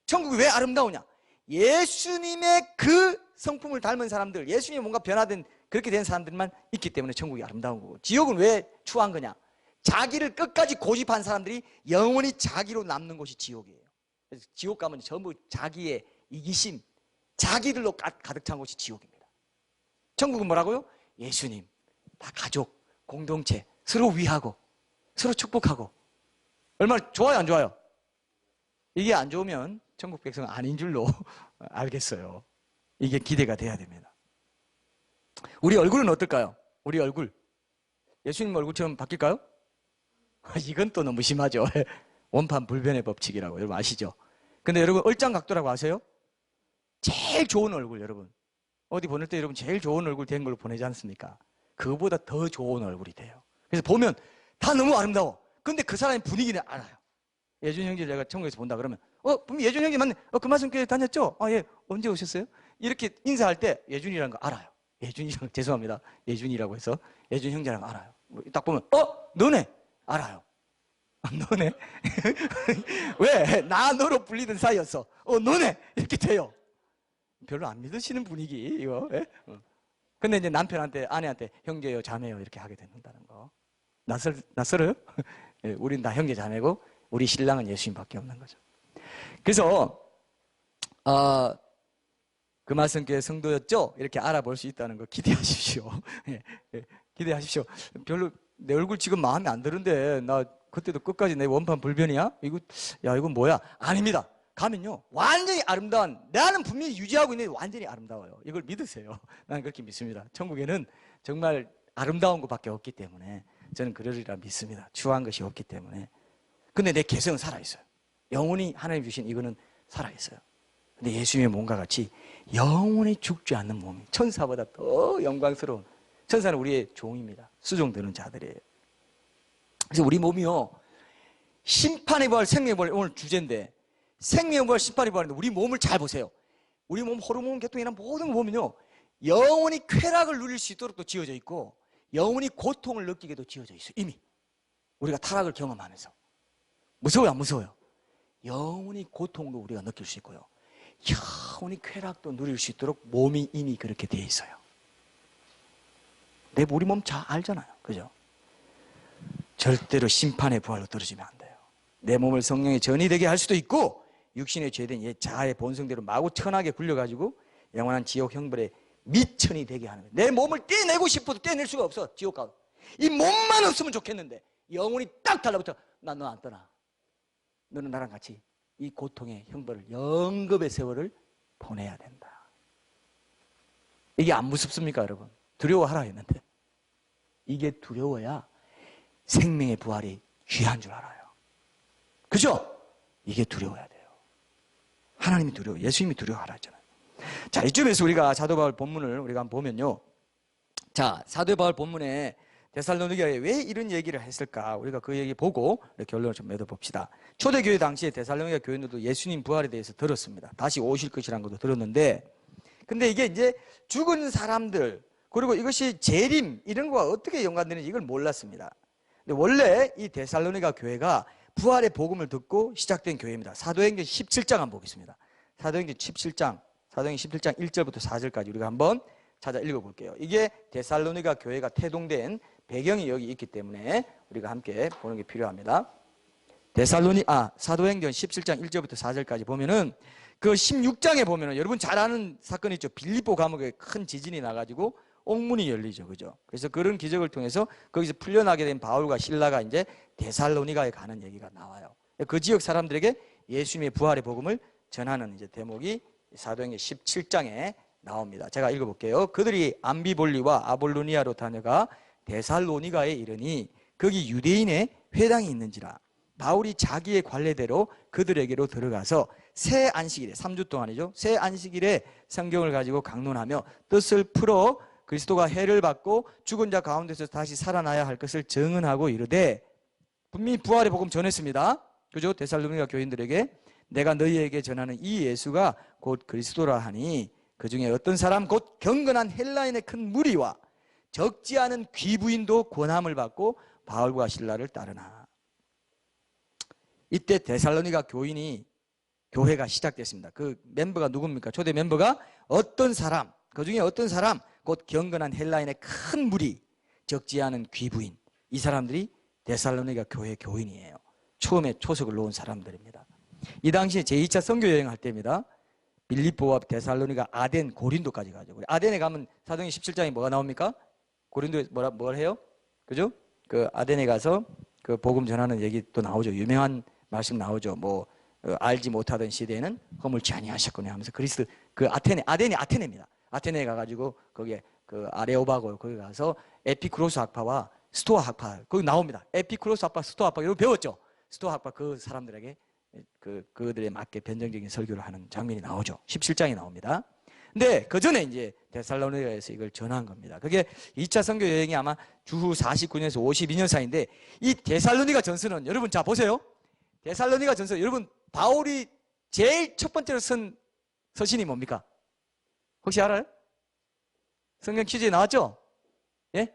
천국이 왜 아름다우냐? 예수님의 그 성품을 닮은 사람들, 예수님이 뭔가 변화된, 그렇게 된 사람들만 있기 때문에 천국이 아름다운 거고, 지옥은 왜 추한 거냐? 자기를 끝까지 고집한 사람들이 영원히 자기로 남는 곳이 지옥이에요. 그래서 지옥 가면 전부 자기의 이기심, 자기들로 가득 찬 곳이 지옥입니다. 천국은 뭐라고요? 예수님, 다 가족, 공동체, 서로 위하고 서로 축복하고. 얼마나 좋아요, 안 좋아요? 이게 안 좋으면 천국 백성은 아닌 줄로 알겠어요. 이게 기대가 돼야 됩니다. 우리 얼굴은 어떨까요? 우리 얼굴, 예수님 얼굴처럼 바뀔까요? 이건 또 너무 심하죠. 원판 불변의 법칙이라고 여러분 아시죠? 근데 여러분 얼짱각도라고 아세요? 제일 좋은 얼굴, 여러분 어디 보낼 때 여러분 제일 좋은 얼굴 된 걸로 보내지 않습니까? 그거보다 더 좋은 얼굴이 돼요. 그래서 보면 다 너무 아름다워. 근데 그 사람의 분위기는 알아요. 예준 형제 내가 천국에서 본다 그러면 분명 예준 형제 맞네. 그 말씀교회 다녔죠? 예. 언제 오셨어요? 이렇게 인사할 때 예준이라는 거 알아요. 예준이랑, 죄송합니다, 예준이라고 해서 예준 형제라는 거 알아요. 딱 보면 너네 알아요. 너네 왜? 나 너로 불리던 사이였어. 너네 이렇게 돼요. 별로 안 믿으시는 분위기 이거. 예? 근데 이제 남편한테, 아내한테 형제요, 자매요 이렇게 하게 된다는 거. 낯설어요? 예, 우린 다 형제, 자매고 우리 신랑은 예수님밖에 없는 거죠. 그래서 그 말씀교회 성도였죠? 이렇게 알아볼 수 있다는 거 기대하십시오. 예, 기대하십시오. 별로 내 얼굴 지금 마음에 안 드는데 나 그때도 끝까지 내 원판 불변이야? 이건 뭐야? 아닙니다. 가면요 완전히 아름다운, 나는 분명히 유지하고 있는데 완전히 아름다워요. 이걸 믿으세요. 나는 그렇게 믿습니다. 천국에는 정말 아름다운 것밖에 없기 때문에 저는 그러리라 믿습니다. 추한 것이 없기 때문에. 근데 내 개성은 살아있어요. 영원히 하나님 주신 이거는 살아있어요. 근데 예수님의 몸과 같이 영원히 죽지 않는 몸이, 천사보다 더 영광스러운, 천사는 우리의 종입니다. 수종드는 자들이에요. 그래서 우리 몸이요, 심판의 부활, 생명의 부활, 오늘 주제인데, 생명의 부활, 심판의 부활인데 우리 몸을 잘 보세요. 우리 몸 호르몬, 계통이나 모든 몸은요 영원히 쾌락을 누릴 수 있도록 또 지어져 있고 영원히 고통을 느끼게도 지어져 있어요. 이미 우리가 타락을 경험하면서. 무서워요, 안 무서워요? 영원히 고통도 우리가 느낄 수 있고요 영원히 쾌락도 누릴 수 있도록 몸이 이미 그렇게 되어 있어요. 우리 몸 잘 알잖아요, 그죠? 절대로 심판의 부활로 떨어지면 안 돼요. 내 몸을 성령의 전이 되게 할 수도 있고 육신의 죄된 옛 자아의 본성대로 마구 천하게 굴려가지고 영원한 지옥 형벌의 미천이 되게 하는 거예요. 내 몸을 떼내고 싶어도 떼낼 수가 없어. 지옥 가고 이 몸만 없으면 좋겠는데 영혼이 딱 달라붙어. 난 너 안 떠나. 너는 나랑 같이 이 고통의 형벌을, 영겁의 세월을 보내야 된다. 이게 안 무섭습니까, 여러분? 두려워하라 했는데 이게 두려워야 생명의 부활이 귀한 줄 알아요. 그죠? 이게 두려워야 돼요. 하나님이 두려워, 예수님이 두려워하라 했잖아요. 자, 이쯤에서 우리가 사도 바울 본문을 우리가 한번 보면요. 자, 사도 바울 본문에 데살로니가에 왜 이런 얘기를 했을까? 우리가 그 얘기 보고 결론을 좀 맺어봅시다. 초대교회 당시에 데살로니가 교인들도 예수님 부활에 대해서 들었습니다. 다시 오실 것이라는 것도 들었는데, 근데 이게 이제 죽은 사람들, 그리고 이것이 재림, 이런 거와 어떻게 연관되는지 이걸 몰랐습니다. 근데 원래 이 데살로니가 교회가 부활의 복음을 듣고 시작된 교회입니다. 사도행전 17장 한번 보겠습니다. 사도행전 17장 1절부터 4절까지 우리가 한번 찾아 읽어볼게요. 이게 데살로니가 교회가 태동된 배경이 여기 있기 때문에 우리가 함께 보는 게 필요합니다. 사도행전 17장 1절부터 4절까지 보면은 그 16장에 보면은 여러분 잘 아는 사건이 있죠. 빌립보 감옥에 큰 지진이 나가지고 옥문이 열리죠. 그죠? 그래서 그런 기적을 통해서 거기서 풀려나게 된 바울과 실라가 이제 데살로니가에 가는 얘기가 나와요. 그 지역 사람들에게 예수님의 부활의 복음을 전하는 이제 대목이 사도행전 17장에 나옵니다. 제가 읽어볼게요. 그들이 암비볼리와 아볼로니아로 다녀가 데살로니가에 이르니 거기 유대인의 회당이 있는지라 바울이 자기의 관례대로 그들에게로 들어가서 새 안식일에 3주 동안이죠. 새 안식일에 성경을 가지고 강론하며 뜻을 풀어 그리스도가 해를 받고 죽은 자 가운데서 다시 살아나야 할 것을 증언하고 이르되 분명히 부활의 복음 전했습니다. 그죠? 데살로니가 교인들에게 내가 너희에게 전하는 이 예수가 곧 그리스도라 하니 그 중에 어떤 사람 곧 경건한 헬라인의 큰 무리와 적지 않은 귀부인도 권함을 받고 바울과 실라를 따르나. 이때 데살로니가 교회가 시작됐습니다. 그 멤버가 누굽니까? 초대 멤버가 어떤 사람, 그 중에 어떤 사람 곧 경건한 헬라인의 큰 무리, 적지 않은 귀부인, 이 사람들이 데살로니가 교회 교인이에요. 처음에 초석을 놓은 사람들입니다. 이 당시에 제2차 선교 여행할 때입니다. 빌립보와 데살로니가 아덴, 고린도까지 가죠. 아덴에 가면 사도행전 17장에 뭐가 나옵니까? 고린도에 뭘 해요? 그죠? 그 아덴에 가서 그 복음 전하는 얘기 또 나오죠. 유명한 말씀 나오죠. 알지 못하던 시대에는 허물지 아니하셨거니 하면서 그리스 그 아덴이 아테네입니다. 아테네에 가가지고 거기에 그 아레오바고 거기 가서 에피쿠로스 학파와 스토아 학파 거기 나옵니다. 에피쿠로스 학파, 스토아 학파 이거 배웠죠. 스토아 학파 그 사람들에게 그들에 맞게 변정적인 설교를 하는 장면이 나오죠. 17장이 나옵니다. 근데 그 전에 이제 데살로니가에서 이걸 전한 겁니다. 그게 2차 선교 여행이 아마 주후 49년에서 52년 사이인데 이 데살로니가 전서는 여러분 자 보세요. 데살로니가 전서 여러분 바울이 제일 첫 번째로 쓴 서신이 뭡니까? 혹시 알아요? 성경 퀴즈에 나왔죠? 예?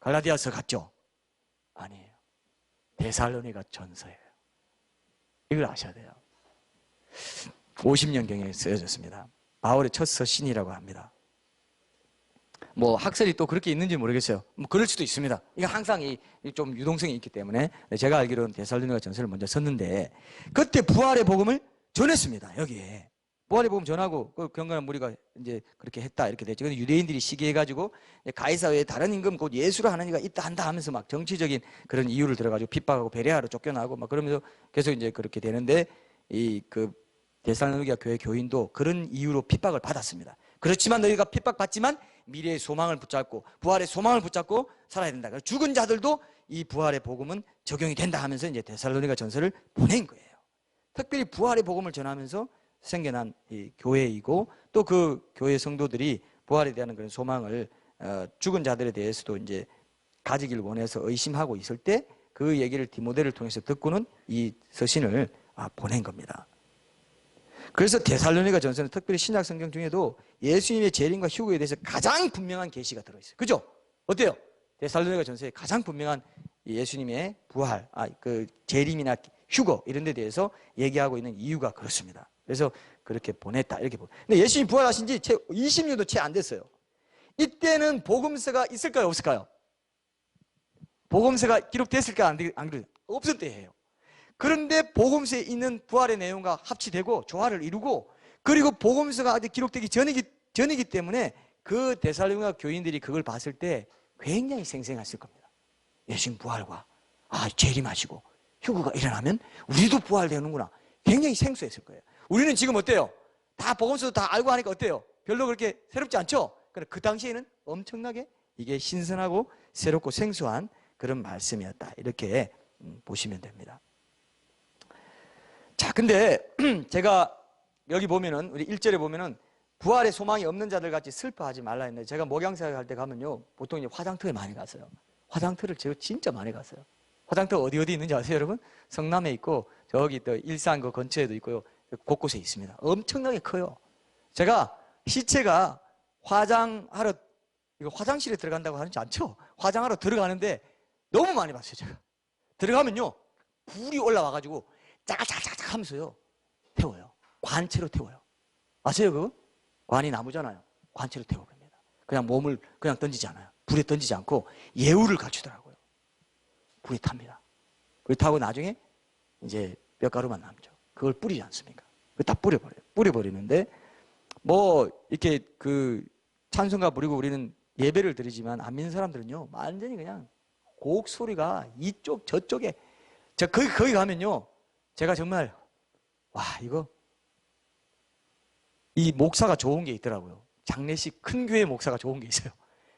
갈라디아서 같죠? 아니에요. 데살로니가 전서예요. 이걸 아셔야 돼요. 50년경에 쓰여졌습니다. 바울의 첫 서신이라고 합니다. 학설이 또 그렇게 있는지 모르겠어요. 그럴 수도 있습니다. 이거 항상 좀 유동성이 있기 때문에 제가 알기로는 데살로니가 전서를 먼저 썼는데 그때 부활의 복음을 전했습니다. 여기에 부활의 복음 전하고 그 경건한 무리가 이제 그렇게 했다 이렇게 됐죠. 근데 유대인들이 시기해가지고 가이사 외에 다른 임금 곧 예수를 하는 이가 있다 한다 하면서 막 정치적인 그런 이유를 들어가지고 핍박하고 베레아로 쫓겨나고 막 그러면서 계속 이제 그렇게 되는데 그 데살로니가 교회 교인도 그런 이유로 핍박을 받았습니다. 그렇지만 너희가 핍박받지만 미래의 소망을 붙잡고 부활의 소망을 붙잡고 살아야 된다. 그래서 죽은 자들도 이 부활의 복음은 적용이 된다 하면서 이제 데살로니가 전서를 보낸 거예요. 특별히 부활의 복음을 전하면서 생겨난 이 교회이고 또 그 교회 성도들이 부활에 대한 그런 소망을 죽은 자들에 대해서도 이제 가지길 원해서 의심하고 있을 때 그 얘기를 디모데를 통해서 듣고는 이 서신을 보낸 겁니다. 그래서 데살로니가 전서는 특별히 신약 성경 중에도 예수님의 재림과 휴거에 대해서 가장 분명한 계시가 들어있어요. 그죠? 어때요? 데살로니가 전서에 가장 분명한 예수님의 부활, 그 재림이나 휴거 이런 데 대해서 얘기하고 있는 이유가 그렇습니다. 그래서 그렇게 보냈다 이렇게 보내요. 근데 예수님이 부활하신 지 채 20년도 채 안 됐어요. 이때는 복음서가 있을까요? 없을까요? 복음서가 기록됐을까요? 안 그래요? 없을 때예요. 그런데 복음서에 있는 부활의 내용과 합치되고 조화를 이루고 그리고 복음서가 아직 기록되기 전이기 때문에 그 데살로니가 교인들이 그걸 봤을 때 굉장히 생생했을 겁니다. 예수님 부활과 재림하시고 휴거가 일어나면 우리도 부활되는구나. 굉장히 생소했을 거예요. 우리는 지금 어때요? 다 복음서도 다 알고 하니까 어때요? 별로 그렇게 새롭지 않죠? 그런데 그 당시에는 엄청나게 이게 신선하고 새롭고 생소한 그런 말씀이었다. 이렇게 보시면 됩니다. 자, 근데 제가 여기 보면은 우리 1절에 보면은 부활의 소망이 없는 자들 같이 슬퍼하지 말라 했는데 제가 목양사역 할 때 가면요 보통 이제 화장터에 많이 갔어요. 화장터를 제가 진짜 많이 갔어요. 화장터 어디 있는지 아세요, 여러분? 성남에 있고 저기 또 일산 그 근처에도 있고요. 곳곳에 있습니다. 엄청나게 커요. 제가 시체가 화장하러 이거 화장실에 들어간다고 하는지 않죠? 화장하러 들어가는데 너무 많이 봤어요, 제가. 들어가면요 불이 올라와가지고 짜자자자 하면서요 태워요. 관체로 태워요. 아세요 그거? 관이 나무잖아요. 관체로 태워버립니다. 그냥 몸을 그냥 던지지 않아요. 불에 던지지 않고 예우를 갖추더라고요. 불에 탑니다. 불에 타고 나중에 이제 뼈가루만 남죠. 그걸 뿌리지 않습니까? 그걸 다 뿌려버려요. 뿌려버리는데 뭐 이렇게 그 찬송가 부리고 우리는 예배를 드리지만 안 믿는 사람들은요 완전히 그냥 곡 소리가 이쪽 저쪽에 거기 가면요 제가 정말 와 이거 이 목사가 좋은 게 있더라고요. 장례식 큰 교회 목사가 좋은 게 있어요.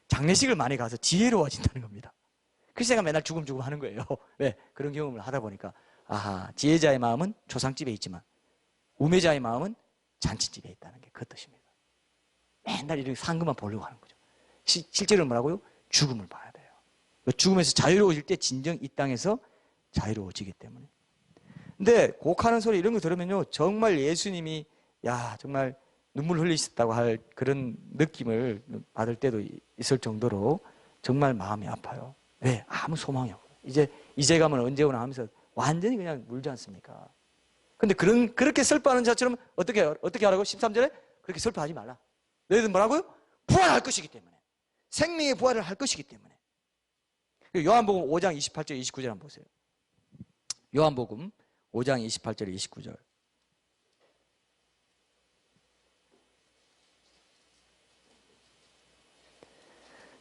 장례식을 많이 가서 지혜로워진다는 겁니다. 그래서 제가 맨날 죽음죽음 하는 거예요. 왜? 그런 경험을 하다 보니까 아하 지혜자의 마음은 조상집에 있지만 우매자의 마음은 잔치집에 있다는 게 그 뜻입니다. 맨날 이렇게 상급만 보려고 하는 거죠. 실제로는 뭐라고요? 죽음을 봐야 돼요. 죽음에서 자유로워질 때 진정 이 땅에서 자유로워지기 때문에. 근데 곡하는 소리 이런 거 들으면요 정말 예수님이 야 정말 눈물 흘리셨다고 할 그런 느낌을 받을 때도 있을 정도로 정말 마음이 아파요. 왜? 아무 소망이 없어요. 이제 가면 언제 오나 하면서 완전히 그냥 물지 않습니까? 근데 그렇게 슬퍼하는 자처럼 어떻게 하라고? 13절에 그렇게 슬퍼하지 말라. 너희들 뭐라고요? 부활할 것이기 때문에. 생명의 부활을 할 것이기 때문에. 요한복음 5장 28절 29절 한번 보세요. 요한복음 5장 28절 29절.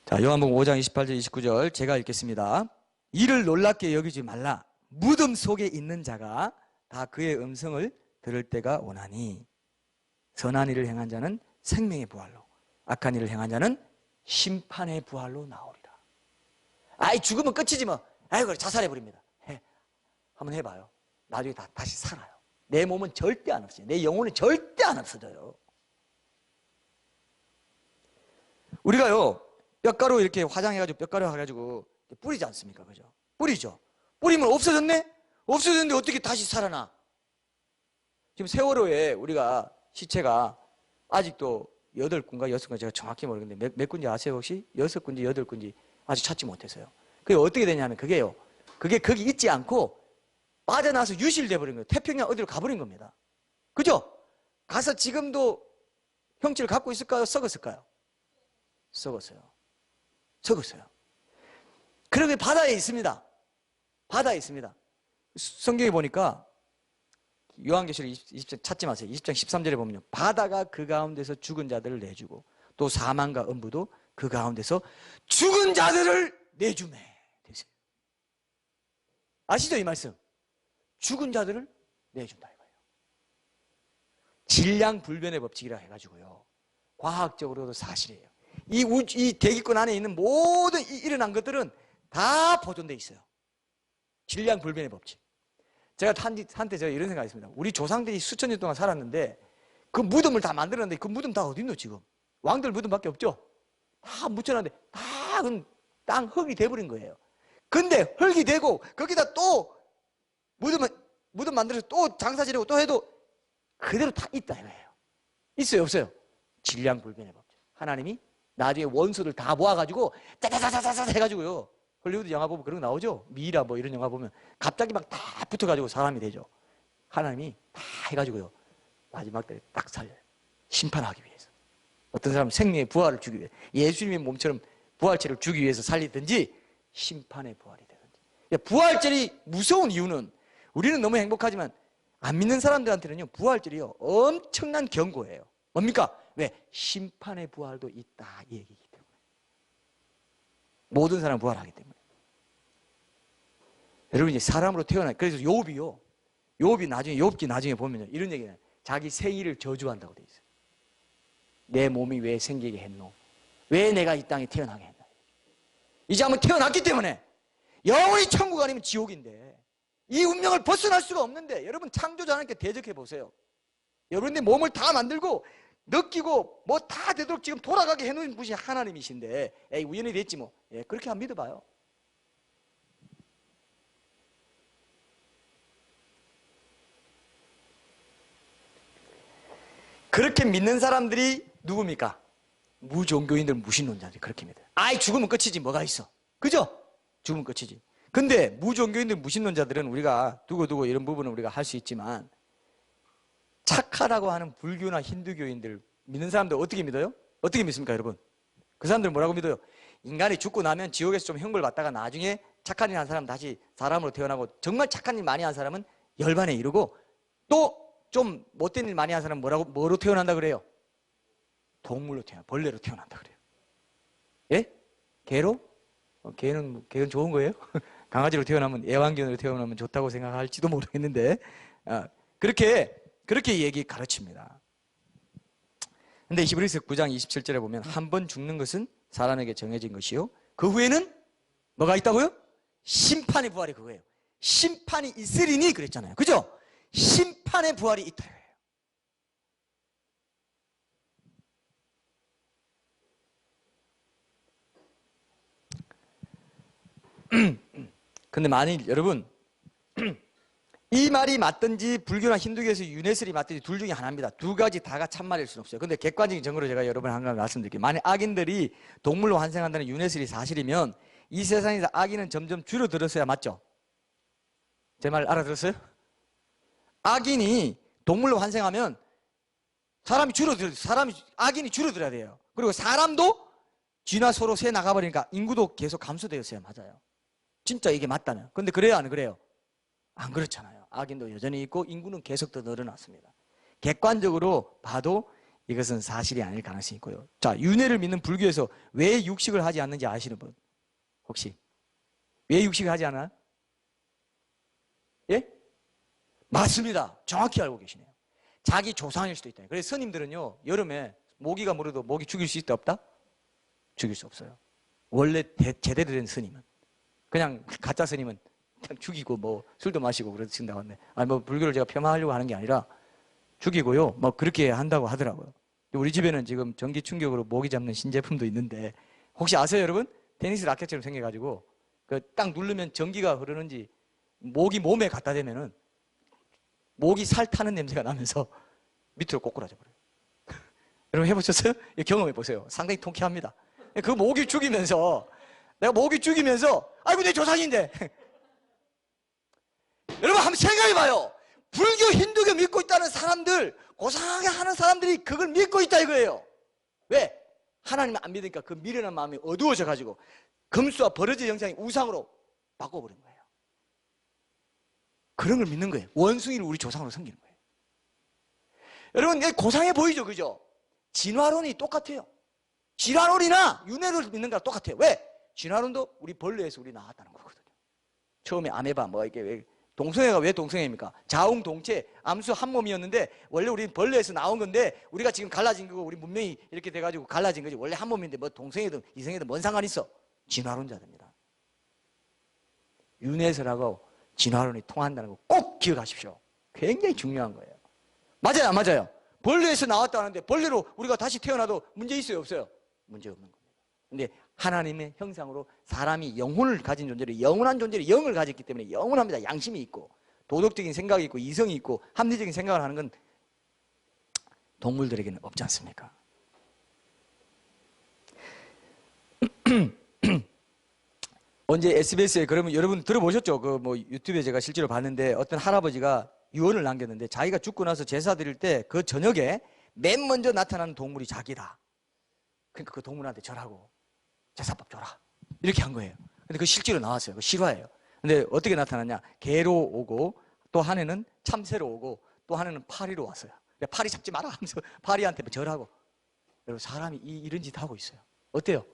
자, 요한복음 5장 28절 29절 제가 읽겠습니다. 이를 놀랍게 여기지 말라. 무덤 속에 있는 자가 다 그의 음성을 들을 때가 오나니 선한 일을 행한 자는 생명의 부활로 악한 일을 행한 자는 심판의 부활로 나오리라. 아이 죽으면 끝이지 뭐. 아이고 자살해버립니다. 한번 해봐요. 나중에 다시 살아요. 내 몸은 절대 안 없어요. 내 영혼은 절대 안 없어져요. 우리가요 뼈가루 이렇게 화장해가지고 뼈가루 해가지고 뿌리지 않습니까? 그죠? 뿌리죠. 뿌리면 없어졌네? 없어졌는데 어떻게 다시 살아나? 지금 세월호에 우리가 시체가 아직도 8군가 6군가 제가 정확히 모르겠는데 몇 군지 아세요 혹시? 6군지 8군지 아직 찾지 못해서요. 그게 어떻게 되냐면 그게 거기 있지 않고 빠져나와서 유실돼 버린 거예요. 태평양 어디로 가버린 겁니다. 그죠? 가서 지금도 형체를 갖고 있을까요? 썩었을까요? 썩었어요. 그러게 바다에 있습니다. 바다에 있습니다. 성경에 보니까 요한계시록 20장 찾지 마세요. 20장 13절에 보면요. 바다가 그 가운데서 죽은 자들을 내주고 또 사망과 음부도 그 가운데서 죽은 자들을 내주매. 되세요. 아시죠 이 말씀? 죽은 자들을 내준다 이거예요. 질량불변의 법칙이라 해가지고요. 과학적으로도 사실이에요. 이 대기권 안에 있는 모든 일어난 것들은 다 보존되어 있어요. 질량불변의 법칙. 제가 한때 제가 이런 생각이 있습니다. 우리 조상들이 수천 년 동안 살았는데 그 무덤을 다 만들었는데 그 무덤 다 어디 있노 지금? 왕들 무덤밖에 없죠? 다 묻혀놨는데 다 땅 흙이 돼버린 거예요. 근데 흙이 되고 거기다 또 무덤 만들어서 또 장사 지내고 또 해도 그대로 다 있다 이거예요. 있어요 없어요? 질량불변의 법칙. 하나님이 나중에 원수들 다 모아가지고 짜자자자자 해가지고요. 헐리우드 영화 보면 그런 거 나오죠? 미라 뭐 이런 영화 보면 갑자기 막 다 붙어가지고 사람이 되죠. 하나님이 다 해가지고요. 마지막 때에 딱 살려요. 심판하기 위해서. 어떤 사람은 생명의 부활을 주기 위해서 예수님의 몸처럼 부활체를 주기 위해서 살리든지 심판의 부활이 되든지. 부활절이 무서운 이유는 우리는 너무 행복하지만 안 믿는 사람들한테는요 부활절이요 엄청난 경고예요. 뭡니까? 왜? 심판의 부활도 있다 이 얘기이기 때문에. 모든 사람은 부활하기 때문에. 여러분 이제 사람으로 태어나 그래서 욥이 나중에 보면요 이런 얘기는 자기 생일을 저주한다고 돼 있어요. 내 몸이 왜 생기게 했노? 왜 내가 이 땅에 태어나게 했나? 이제 한번 태어났기 때문에 영원히 천국 아니면 지옥인데 이 운명을 벗어날 수가 없는데 여러분 창조자 하나님께 대적해 보세요. 여러분의 몸을 다 만들고 느끼고 뭐 다 되도록 지금 돌아가게 해놓은 분이 하나님이신데 에이 우연히 됐지 뭐. 예, 그렇게 한번 믿어봐요. 그렇게 믿는 사람들이 누굽니까? 무종교인들, 무신론자들이 그렇게 믿어요. 아이 죽으면 끝이지 뭐가 있어. 그죠? 죽으면 끝이지. 근데 무종교인들, 무신론자들은 우리가 두고 이런 부분은 우리가 할 수 있지만 착하다고 하는 불교나 힌두교인들, 믿는 사람들 어떻게 믿어요? 어떻게 믿습니까, 여러분? 그 사람들 뭐라고 믿어요? 인간이 죽고 나면 지옥에서 좀 형벌 받다가 나중에 착한 일 한 사람 다시 사람으로 태어나고, 정말 착한 일 많이 한 사람은 열반에 이르고, 또 좀 못된 일 많이 한 사람은 뭐로 태어난다 그래요? 동물로 벌레로 태어난다 그래요. 예? 개로? 개는 좋은 거예요? 강아지로 태어나면, 애완견으로 태어나면 좋다고 생각할지도 모르겠는데, 그렇게 얘기 가르칩니다. 근데 히브리서 9장 27절에 보면, 한 번 죽는 것은 사람에게 정해진 것이요, 그 후에는 뭐가 있다고요? 심판의 부활이 그거예요. 심판이 있으리니 그랬잖아요. 그죠? 심판의 부활이 있다. 근데 만일 여러분 이 말이 맞든지 불교나 힌두교에서 유네슬이 맞든지 둘 중에 하나입니다. 두 가지 다가 참말일 수는 없어요. 근데 객관적인 증거로 제가 여러분 한 가지 말씀드릴게요. 만약 악인들이 동물로 환생한다는 유네슬이 사실이면 이 세상에서 악인은 점점 줄어들었어야 맞죠? 제 말 알아들었어요? 악인이 동물로 환생하면 악인이 줄어들어야 돼요. 그리고 사람도 쥐나 소로 새 나가버리니까 인구도 계속 감소되었어요. 맞아요. 진짜 이게 맞다면. 근데 그래요, 안 그래요? 안 그렇잖아요. 악인도 여전히 있고 인구는 계속 더 늘어났습니다. 객관적으로 봐도 이것은 사실이 아닐 가능성이 있고요. 자, 윤회를 믿는 불교에서 왜 육식을 하지 않는지 아시는 분? 혹시? 왜 육식을 하지 않아요? 예? 맞습니다. 정확히 알고 계시네요. 자기 조상일 수도 있다. 그래서 스님들은요, 여름에 모기가 물어도 모기 죽일 수 있다 없다? 죽일 수 없어요. 원래 제대로 된 스님은. 그냥 가짜 스님은 죽이고 뭐 술도 마시고 그러신다고 하는데, 아니 뭐 불교를 제가 폄하하려고 하는 게 아니라 죽이고요, 뭐 그렇게 한다고 하더라고요. 우리 집에는 지금 전기 충격으로 모기 잡는 신제품도 있는데, 혹시 아세요, 여러분? 테니스 라켓처럼 생겨가지고 그 딱 누르면 전기가 흐르는지 모기 몸에 갖다 대면은 모기 살 타는 냄새가 나면서 밑으로 꼬꾸라져 버려요. 여러분 해보셨어요? 경험해 보세요. 상당히 통쾌합니다. 그 모기 죽이면서, 내가 모기 죽이면서, 아이고 내 조상인데. 여러분 한번 생각해봐요. 불교, 힌두교 믿고 있다는 사람들, 고상하게 하는 사람들이 그걸 믿고 있다 이거예요. 왜? 하나님을 안 믿으니까 그 미련한 마음이 어두워져 가지고 금수와 버러지 형상이 우상으로 바꿔버린 거예요. 그런 걸 믿는 거예요. 원숭이를 우리 조상으로 섬기는 거예요. 여러분 고상해 보이죠, 그죠? 진화론이 똑같아요. 진화론이나 윤회를 믿는 거랑 똑같아요. 왜? 진화론도 우리 벌레에서 우리 나왔다는 거거든요. 처음에 아메바 뭐 이게 왜 동성애가 왜 동성애입니까? 자웅동체 암수 한 몸이었는데 원래 우리는 벌레에서 나온 건데 우리가 지금 갈라진 거고 우리 문명이 이렇게 돼가지고 갈라진 거지. 원래 한 몸인데 뭐 동성애든 이성애든 뭔 상관 있어? 진화론자입니다. 윤회설하고 진화론이 통한다는 거 꼭 기억하십시오. 굉장히 중요한 거예요. 맞아요, 안 맞아요? 벌레에서 나왔다는데 벌레로 우리가 다시 태어나도 문제 있어요, 없어요? 문제 없는 겁니다. 근데 하나님의 형상으로 사람이 영혼을 가진 존재로, 영원한 존재로 영을 가졌기 때문에 영원합니다. 양심이 있고 도덕적인 생각이 있고 이성이 있고 합리적인 생각을 하는 건 동물들에게는 없지 않습니까? 언제 SBS에, 그러면 여러분 들어보셨죠? 그 뭐 유튜브에 제가 실제로 봤는데 어떤 할아버지가 유언을 남겼는데, 자기가 죽고 나서 제사 드릴 때 그 저녁에 맨 먼저 나타나는 동물이 자기다. 그러니까 그 동물한테 절하고 제사밥 줘라, 이렇게 한 거예요. 근데 그 실제로 나왔어요. 그 실화예요. 근데 어떻게 나타났냐? 개로 오고, 또 한 해는 참새로 오고, 또 한 해는 파리로 왔어요. 파리 잡지 마라 하면서 파리한테 절하고. 여러분 사람이 이런 짓 하고 있어요. 어때요?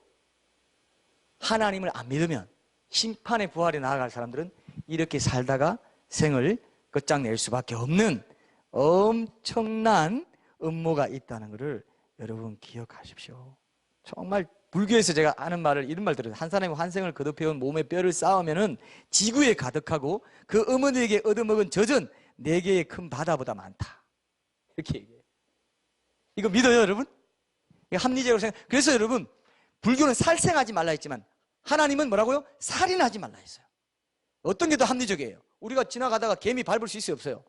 하나님을 안 믿으면 심판의 부활에 나아갈 사람들은 이렇게 살다가 생을 끝장낼 수밖에 없는 엄청난 음모가 있다는 것을 여러분 기억하십시오. 정말 불교에서 제가 아는 말을, 이런 말 들어요. 한 사람이 환생을 거듭해온 몸의 뼈를 쌓으면은 지구에 가득하고 그 어머니에게 얻어먹은 젖은 4개의 큰 바다보다 많다. 이렇게 얘기해요. 이거 믿어요, 여러분? 이거 합리적으로 생각. 그래서 여러분, 불교는 살생하지 말라 했지만 하나님은 뭐라고요? 살인하지 말라 했어요. 어떤 게 더 합리적이에요? 우리가 지나가다가 개미 밟을 수 있어요, 없어요?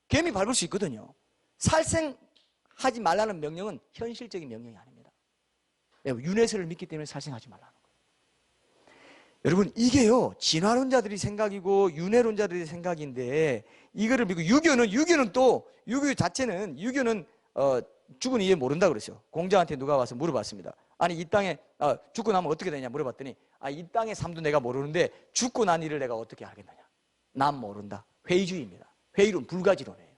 개미 밟을 수 있거든요. 살생하지 말라는 명령은 현실적인 명령이 아닙니다. 윤회설을 믿기 때문에 살생하지 말라는 거예요. 여러분 이게요, 진화론자들이 생각이고 윤회론자들의 생각인데, 이거를 믿고 유교는 또 유교 자체는, 유교는 죽은 이유 모른다 그랬어요. 공자한테 누가 와서 물어봤습니다. 아니 이 땅에 죽고 나면 어떻게 되냐 물어봤더니 이 땅의 삶도 내가 모르는데 죽고 난 일을 내가 어떻게 알겠느냐. 난 모른다. 회의주의입니다. 회의론, 불가지론이에요.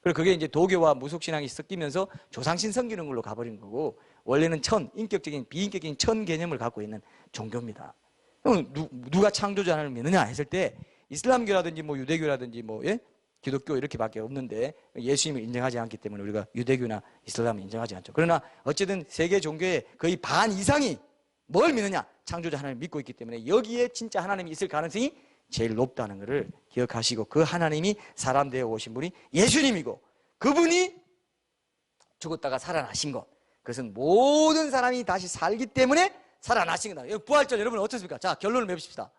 그리고 그게 이제 도교와 무속신앙이 섞이면서 조상신 섬기는 걸로 가버린 거고, 원래는 인격적인 비인격적인 천 개념을 갖고 있는 종교입니다. 그럼 누가 창조주 하나님을 믿느냐 했을 때 이슬람교라든지 뭐 유대교라든지 뭐 기독교 이렇게밖에 없는데, 예수님을 인정하지 않기 때문에 우리가 유대교나 이슬람을 인정하지 않죠. 그러나 어쨌든 세계 종교의 거의 반 이상이 뭘 믿느냐? 창조주 하나님을 믿고 있기 때문에 여기에 진짜 하나님이 있을 가능성이 제일 높다는 것을 기억하시고, 그 하나님이 사람 되어 오신 분이 예수님이고, 그분이 죽었다가 살아나신 것, 그것은 모든 사람이 다시 살기 때문에 살아나신 거다. 부활절 여러분 어떻습니까? 자, 결론을 맺읍시다.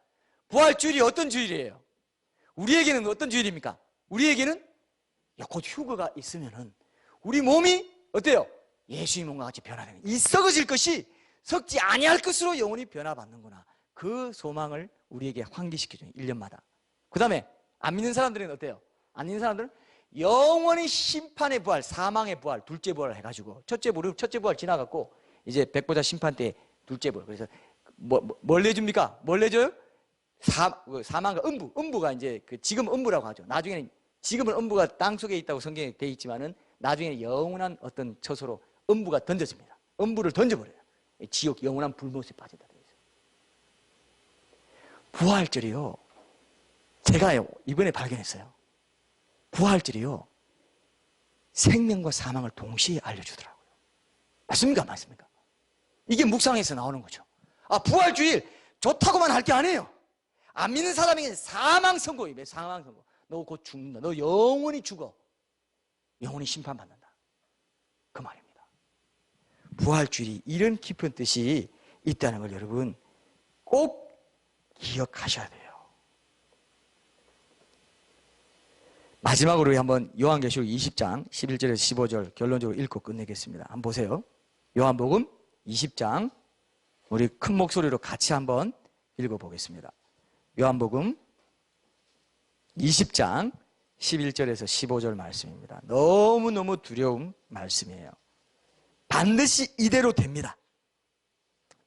부활주일이 어떤 주일이에요? 우리에게는 어떤 주일입니까? 우리에게는 곧 휴거가 있으면은 우리 몸이 어때요? 예수의 몸과 같이 변화되는, 이 썩어질 것이 썩지 아니할 것으로 영원히 변화받는구나. 그 소망을 우리에게 환기시켜줘요. 1년마다. 그 다음에 안 믿는 사람들은 어때요? 안 믿는 사람들은 영원히 심판의 부활, 사망의 부활, 둘째 부활을 해가지고, 첫째 부활 지나갔고 이제 백보자 심판 때 둘째 부활. 그래서 뭘 내줍니까? 뭘 내줘요? 사망과 음부가 이제 지금 음부라고 하죠. 나중에는, 지금은 음부가 땅속에 있다고 성경에 되어 있지만은 나중에는 영원한 어떤 처소로 음부가 던져집니다. 음부를 던져버려요. 지옥, 영원한 불못에 빠진다. 부활절이요, 제가 이번에 발견했어요. 부활절이요, 생명과 사망을 동시에 알려주더라고요. 맞습니까? 맞습니까? 이게 묵상에서 나오는 거죠. 부활주일 좋다고만 할 게 아니에요. 안 믿는 사람에게는 사망 선고입니다. 사망 선고. 너 곧 죽는다. 너 영원히 죽어. 영원히 심판받는다. 그 말입니다. 부활주일이 이런 깊은 뜻이 있다는 걸 여러분 꼭 기억하셔야 돼요. 마지막으로 한번 요한계시록 20장 11절에서 15절 결론적으로 읽고 끝내겠습니다. 한번 보세요. 요한복음 20장 우리 큰 목소리로 같이 한번 읽어보겠습니다. 요한복음 20장 11절에서 15절 말씀입니다. 너무너무 두려운 말씀이에요. 반드시 이대로 됩니다.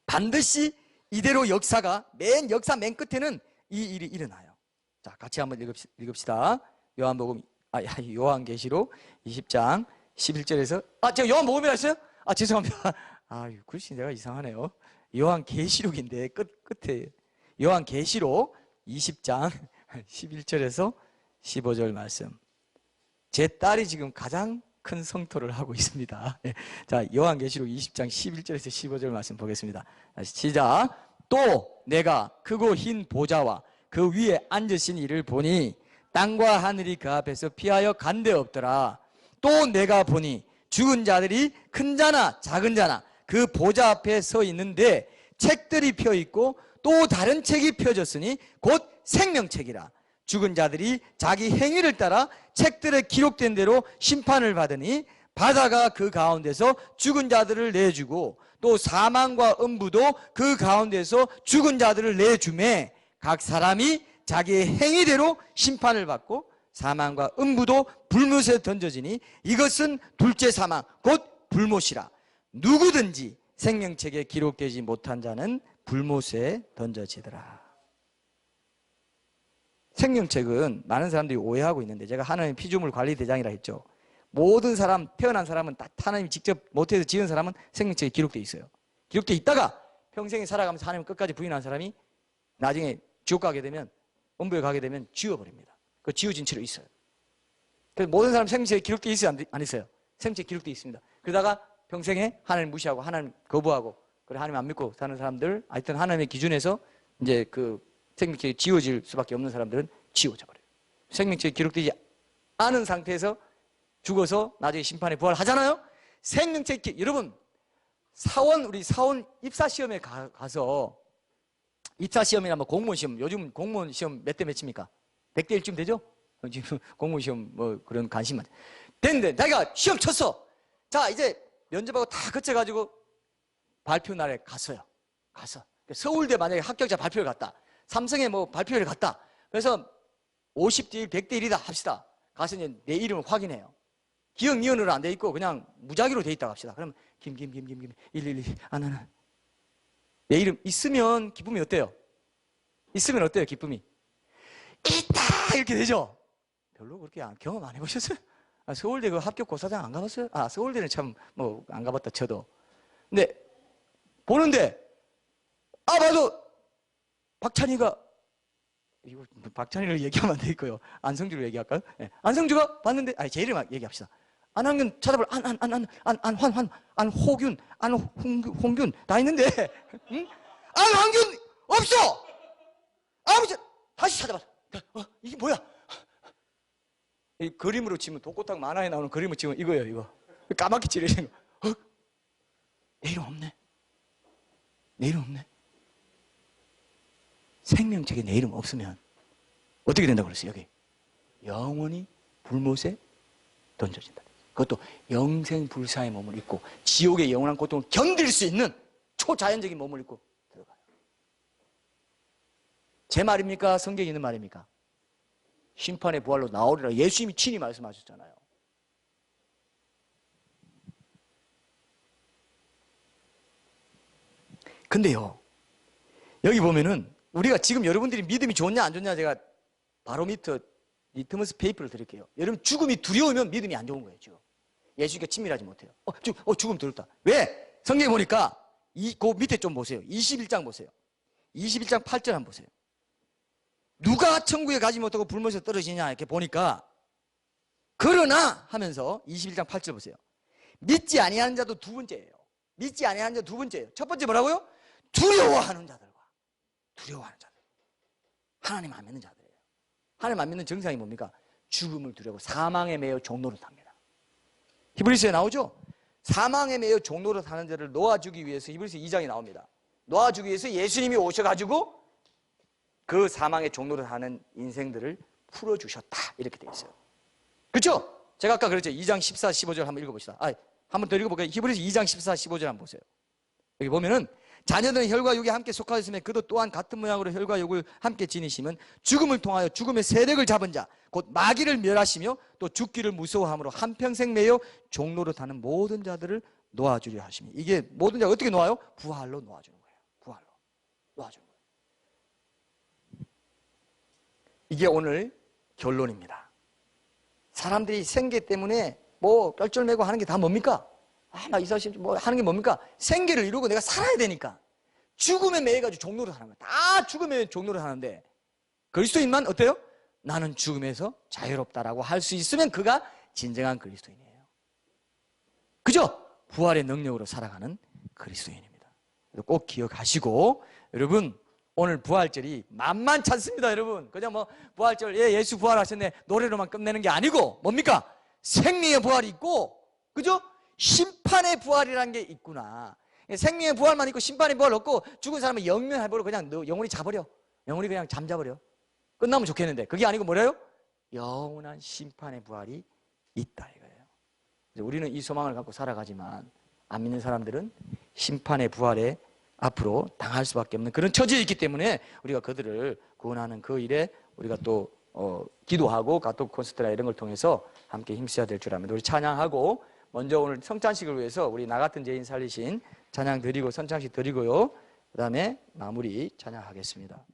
반드시 이대로 역사 맨 끝에는 이 일이 일어나요. 자, 같이 한번 읽읍시다. 요한계시록 20장 11절에서 제가 요한복음이라 했어요? 죄송합니다. 글씨 내가 이상하네요. 요한계시록인데 끝에 요한계시록 20장 11절에서 15절 말씀. 제 딸이 지금 가장 큰 성토를 하고 있습니다. 자, 요한계시록 20장 11절에서 15절 말씀 보겠습니다. 시작. 또 내가 크고 흰 보좌와 그 위에 앉으신 이를 보니 땅과 하늘이 그 앞에서 피하여 간 데 없더라. 또 내가 보니 죽은 자들이 큰 자나 작은 자나 그 보좌 앞에 서 있는데 책들이 펴 있고 또 다른 책이 펴졌으니 곧 생명책이라. 죽은 자들이 자기 행위를 따라 책들에 기록된 대로 심판을 받으니 바다가 그 가운데서 죽은 자들을 내주고 또 사망과 음부도 그 가운데서 죽은 자들을 내주매 각 사람이 자기의 행위대로 심판을 받고 사망과 음부도 불못에 던져지니 이것은 둘째 사망 곧 불못이라. 누구든지 생명책에 기록되지 못한 자는 불못에 던져지더라. 생명책은 많은 사람들이 오해하고 있는데, 제가 하나님의 피조물 관리 대장이라 했죠. 모든 사람, 태어난 사람은 다 하나님이 직접 못해서 지은 사람은 생명책에 기록되어 있어요. 기록되어 있다가 평생에 살아가면서 하나님 끝까지 부인한 사람이 나중에 지옥 가게 되면, 음부에 가게 되면 지워버립니다. 그 지워진 채로 있어요. 그래서 모든 사람 생명책에 기록되어 있어요? 안 있어요? 생명책에 기록되어 있습니다. 그러다가 평생에 하나님 무시하고 하나님 거부하고 그래 하나님 안 믿고 사는 사람들, 하여튼 하나님의 기준에서 이제 그 생명책이 지워질 수밖에 없는 사람들은 지워져 버려요. 생명책이 기록되지 않은 상태에서 죽어서 나중에 심판에 부활하잖아요. 생명책, 여러분 우리 사원 입사시험에 가서 입사시험이나 뭐 공무원시험, 요즘 공무원시험 몇 대 몇입니까? 100대 1쯤 되죠? 지금 공무원시험 뭐 그런 관심만 됐는데 내가 시험 쳤어. 자, 이제 면접하고 다 거쳐가지고 발표 날에 갔어요. 서울대 만약에 합격자 발표를 갔다, 삼성에 뭐 발표를 갔다, 그래서 50대 1, 100대 1이다 합시다. 가서 이제 내 이름을 확인해요. 기억 니은으로 안 돼 있고 그냥 무작위로 돼 있다고 합시다. 그러면 김 112 아나는 내 이름 있으면 기쁨이 어때요? 있으면 어때요? 기쁨이 있다 이렇게 되죠. 별로 그렇게 경험 안 해보셨어요? 서울대 그 합격 고사장 안 가봤어요? 서울대는 참 뭐 안 가봤다 쳐도. 근데 보는데 맞아 박찬희가 이거 박찬희를 얘기하면 안 되겠고요. 안성주를 얘기할까요? 네. 안성주가 봤는데 제 이름 얘기합시다. 안한균 찾아볼 안호균 안홍균 다 있는데 응? 안한균 없어. 다시 찾아봐. 이게 뭐야? 이 그림으로 치면 독고탁 만화에 나오는 그림을 치면 이거예요. 이거 까맣게 칠해진 거. 내 이름 없네. 내 이름 없네. 생명책에 내 이름 없으면 어떻게 된다고 그랬어요? 여기 영원히 불못에 던져진다. 그것도 영생불사의 몸을 입고 지옥의 영원한 고통을 견딜 수 있는 초자연적인 몸을 입고 들어가요. 제 말입니까? 성경에 있는 말입니까? 심판의 부활로 나오리라 예수님이 친히 말씀하셨잖아요. 근데요, 여기 보면은 우리가 지금 여러분들이 믿음이 좋냐 안 좋냐 제가 바로미터 리트머스 페이퍼를 드릴게요. 여러분 죽음이 두려우면 믿음이 안 좋은 거예요. 지금 예수님께 친밀하지 못해요. 죽음 두렵다. 왜? 성경에 보니까 그 밑에 좀 보세요. 21장 보세요. 21장 8절 한번 보세요. 누가 천국에 가지 못하고 불못에 떨어지냐 이렇게 보니까 그러나 하면서 21장 8절 보세요. 믿지 아니하는 자도 두 번째예요. 믿지 아니하는 자 두 번째예요. 첫 번째 뭐라고요? 두려워하는 자들과 두려워하는 자들. 하나님 안 믿는 자들이에요. 하나님 안 믿는 정상이 뭡니까? 죽음을 두려워 사망에 매여 종노릇 합니다. 히브리서에 나오죠? 사망에 매여 종노릇 하는 자를 놓아주기 위해서 히브리서 2장에 나옵니다. 놓아주기 위해서 예수님이 오셔가지고 그 사망의 종노릇 하는 인생들을 풀어주셨다 이렇게 되어 있어요. 그렇죠? 제가 아까 그랬죠. 2장 14, 15절 한번 읽어봅시다. 한번 더 읽어볼까요? 히브리서 2장 14, 15절 한번 보세요. 여기 보면은 자녀들은 혈과 육에 함께 속하였으며 그도 또한 같은 모양으로 혈과 육을 함께 지니시면 죽음을 통하여 죽음의 세력을 잡은 자 곧 마귀를 멸하시며 또 죽기를 무서워함으로 한평생 매여 종노릇하는 모든 자들을 놓아주려 하시니 이게 모든 자가 어떻게 놓아요? 부활로 놓아주는 거예요. 부활로 놓아주는 거예요. 이게 오늘 결론입니다. 사람들이 생계 때문에 뭐 쩔쩔매고 하는 게 다 뭡니까? 막 이사님 뭐 하는 게 뭡니까? 생계를 이루고 내가 살아야 되니까 죽음에 매여가지고 종노릇 하는 거야. 다 죽음에 종노릇 하는데 그리스도인만 어때요? 나는 죽음에서 자유롭다라고 할 수 있으면 그가 진정한 그리스도인이에요. 그죠? 부활의 능력으로 살아가는 그리스도인입니다. 꼭 기억하시고 여러분 오늘 부활절이 만만치 않습니다. 여러분 그냥 뭐 부활절 예수 부활하셨네 노래로만 끝내는 게 아니고 뭡니까? 생명의 부활이 있고 그죠? 심판의 부활이라는 게 있구나. 생명의 부활만 있고 심판의 부활 없고 죽은 사람은 영면해버려 그냥 너 영혼이 자버려. 영혼이 그냥 잠자버려. 끝나면 좋겠는데 그게 아니고 뭐래요? 영원한 심판의 부활이 있다 이거예요. 우리는 이 소망을 갖고 살아가지만 안 믿는 사람들은 심판의 부활에 앞으로 당할 수밖에 없는 그런 처지에 있기 때문에 우리가 그들을 구원하는 그 일에 우리가 또 기도하고 가톨 콘서트나 이런 걸 통해서 함께 힘써야 될 줄 압니다. 우리 찬양하고 먼저 오늘 성찬식을 위해서 우리 나 같은 죄인 살리신 찬양 드리고 선창식 드리고요. 그 다음에 마무리 찬양하겠습니다.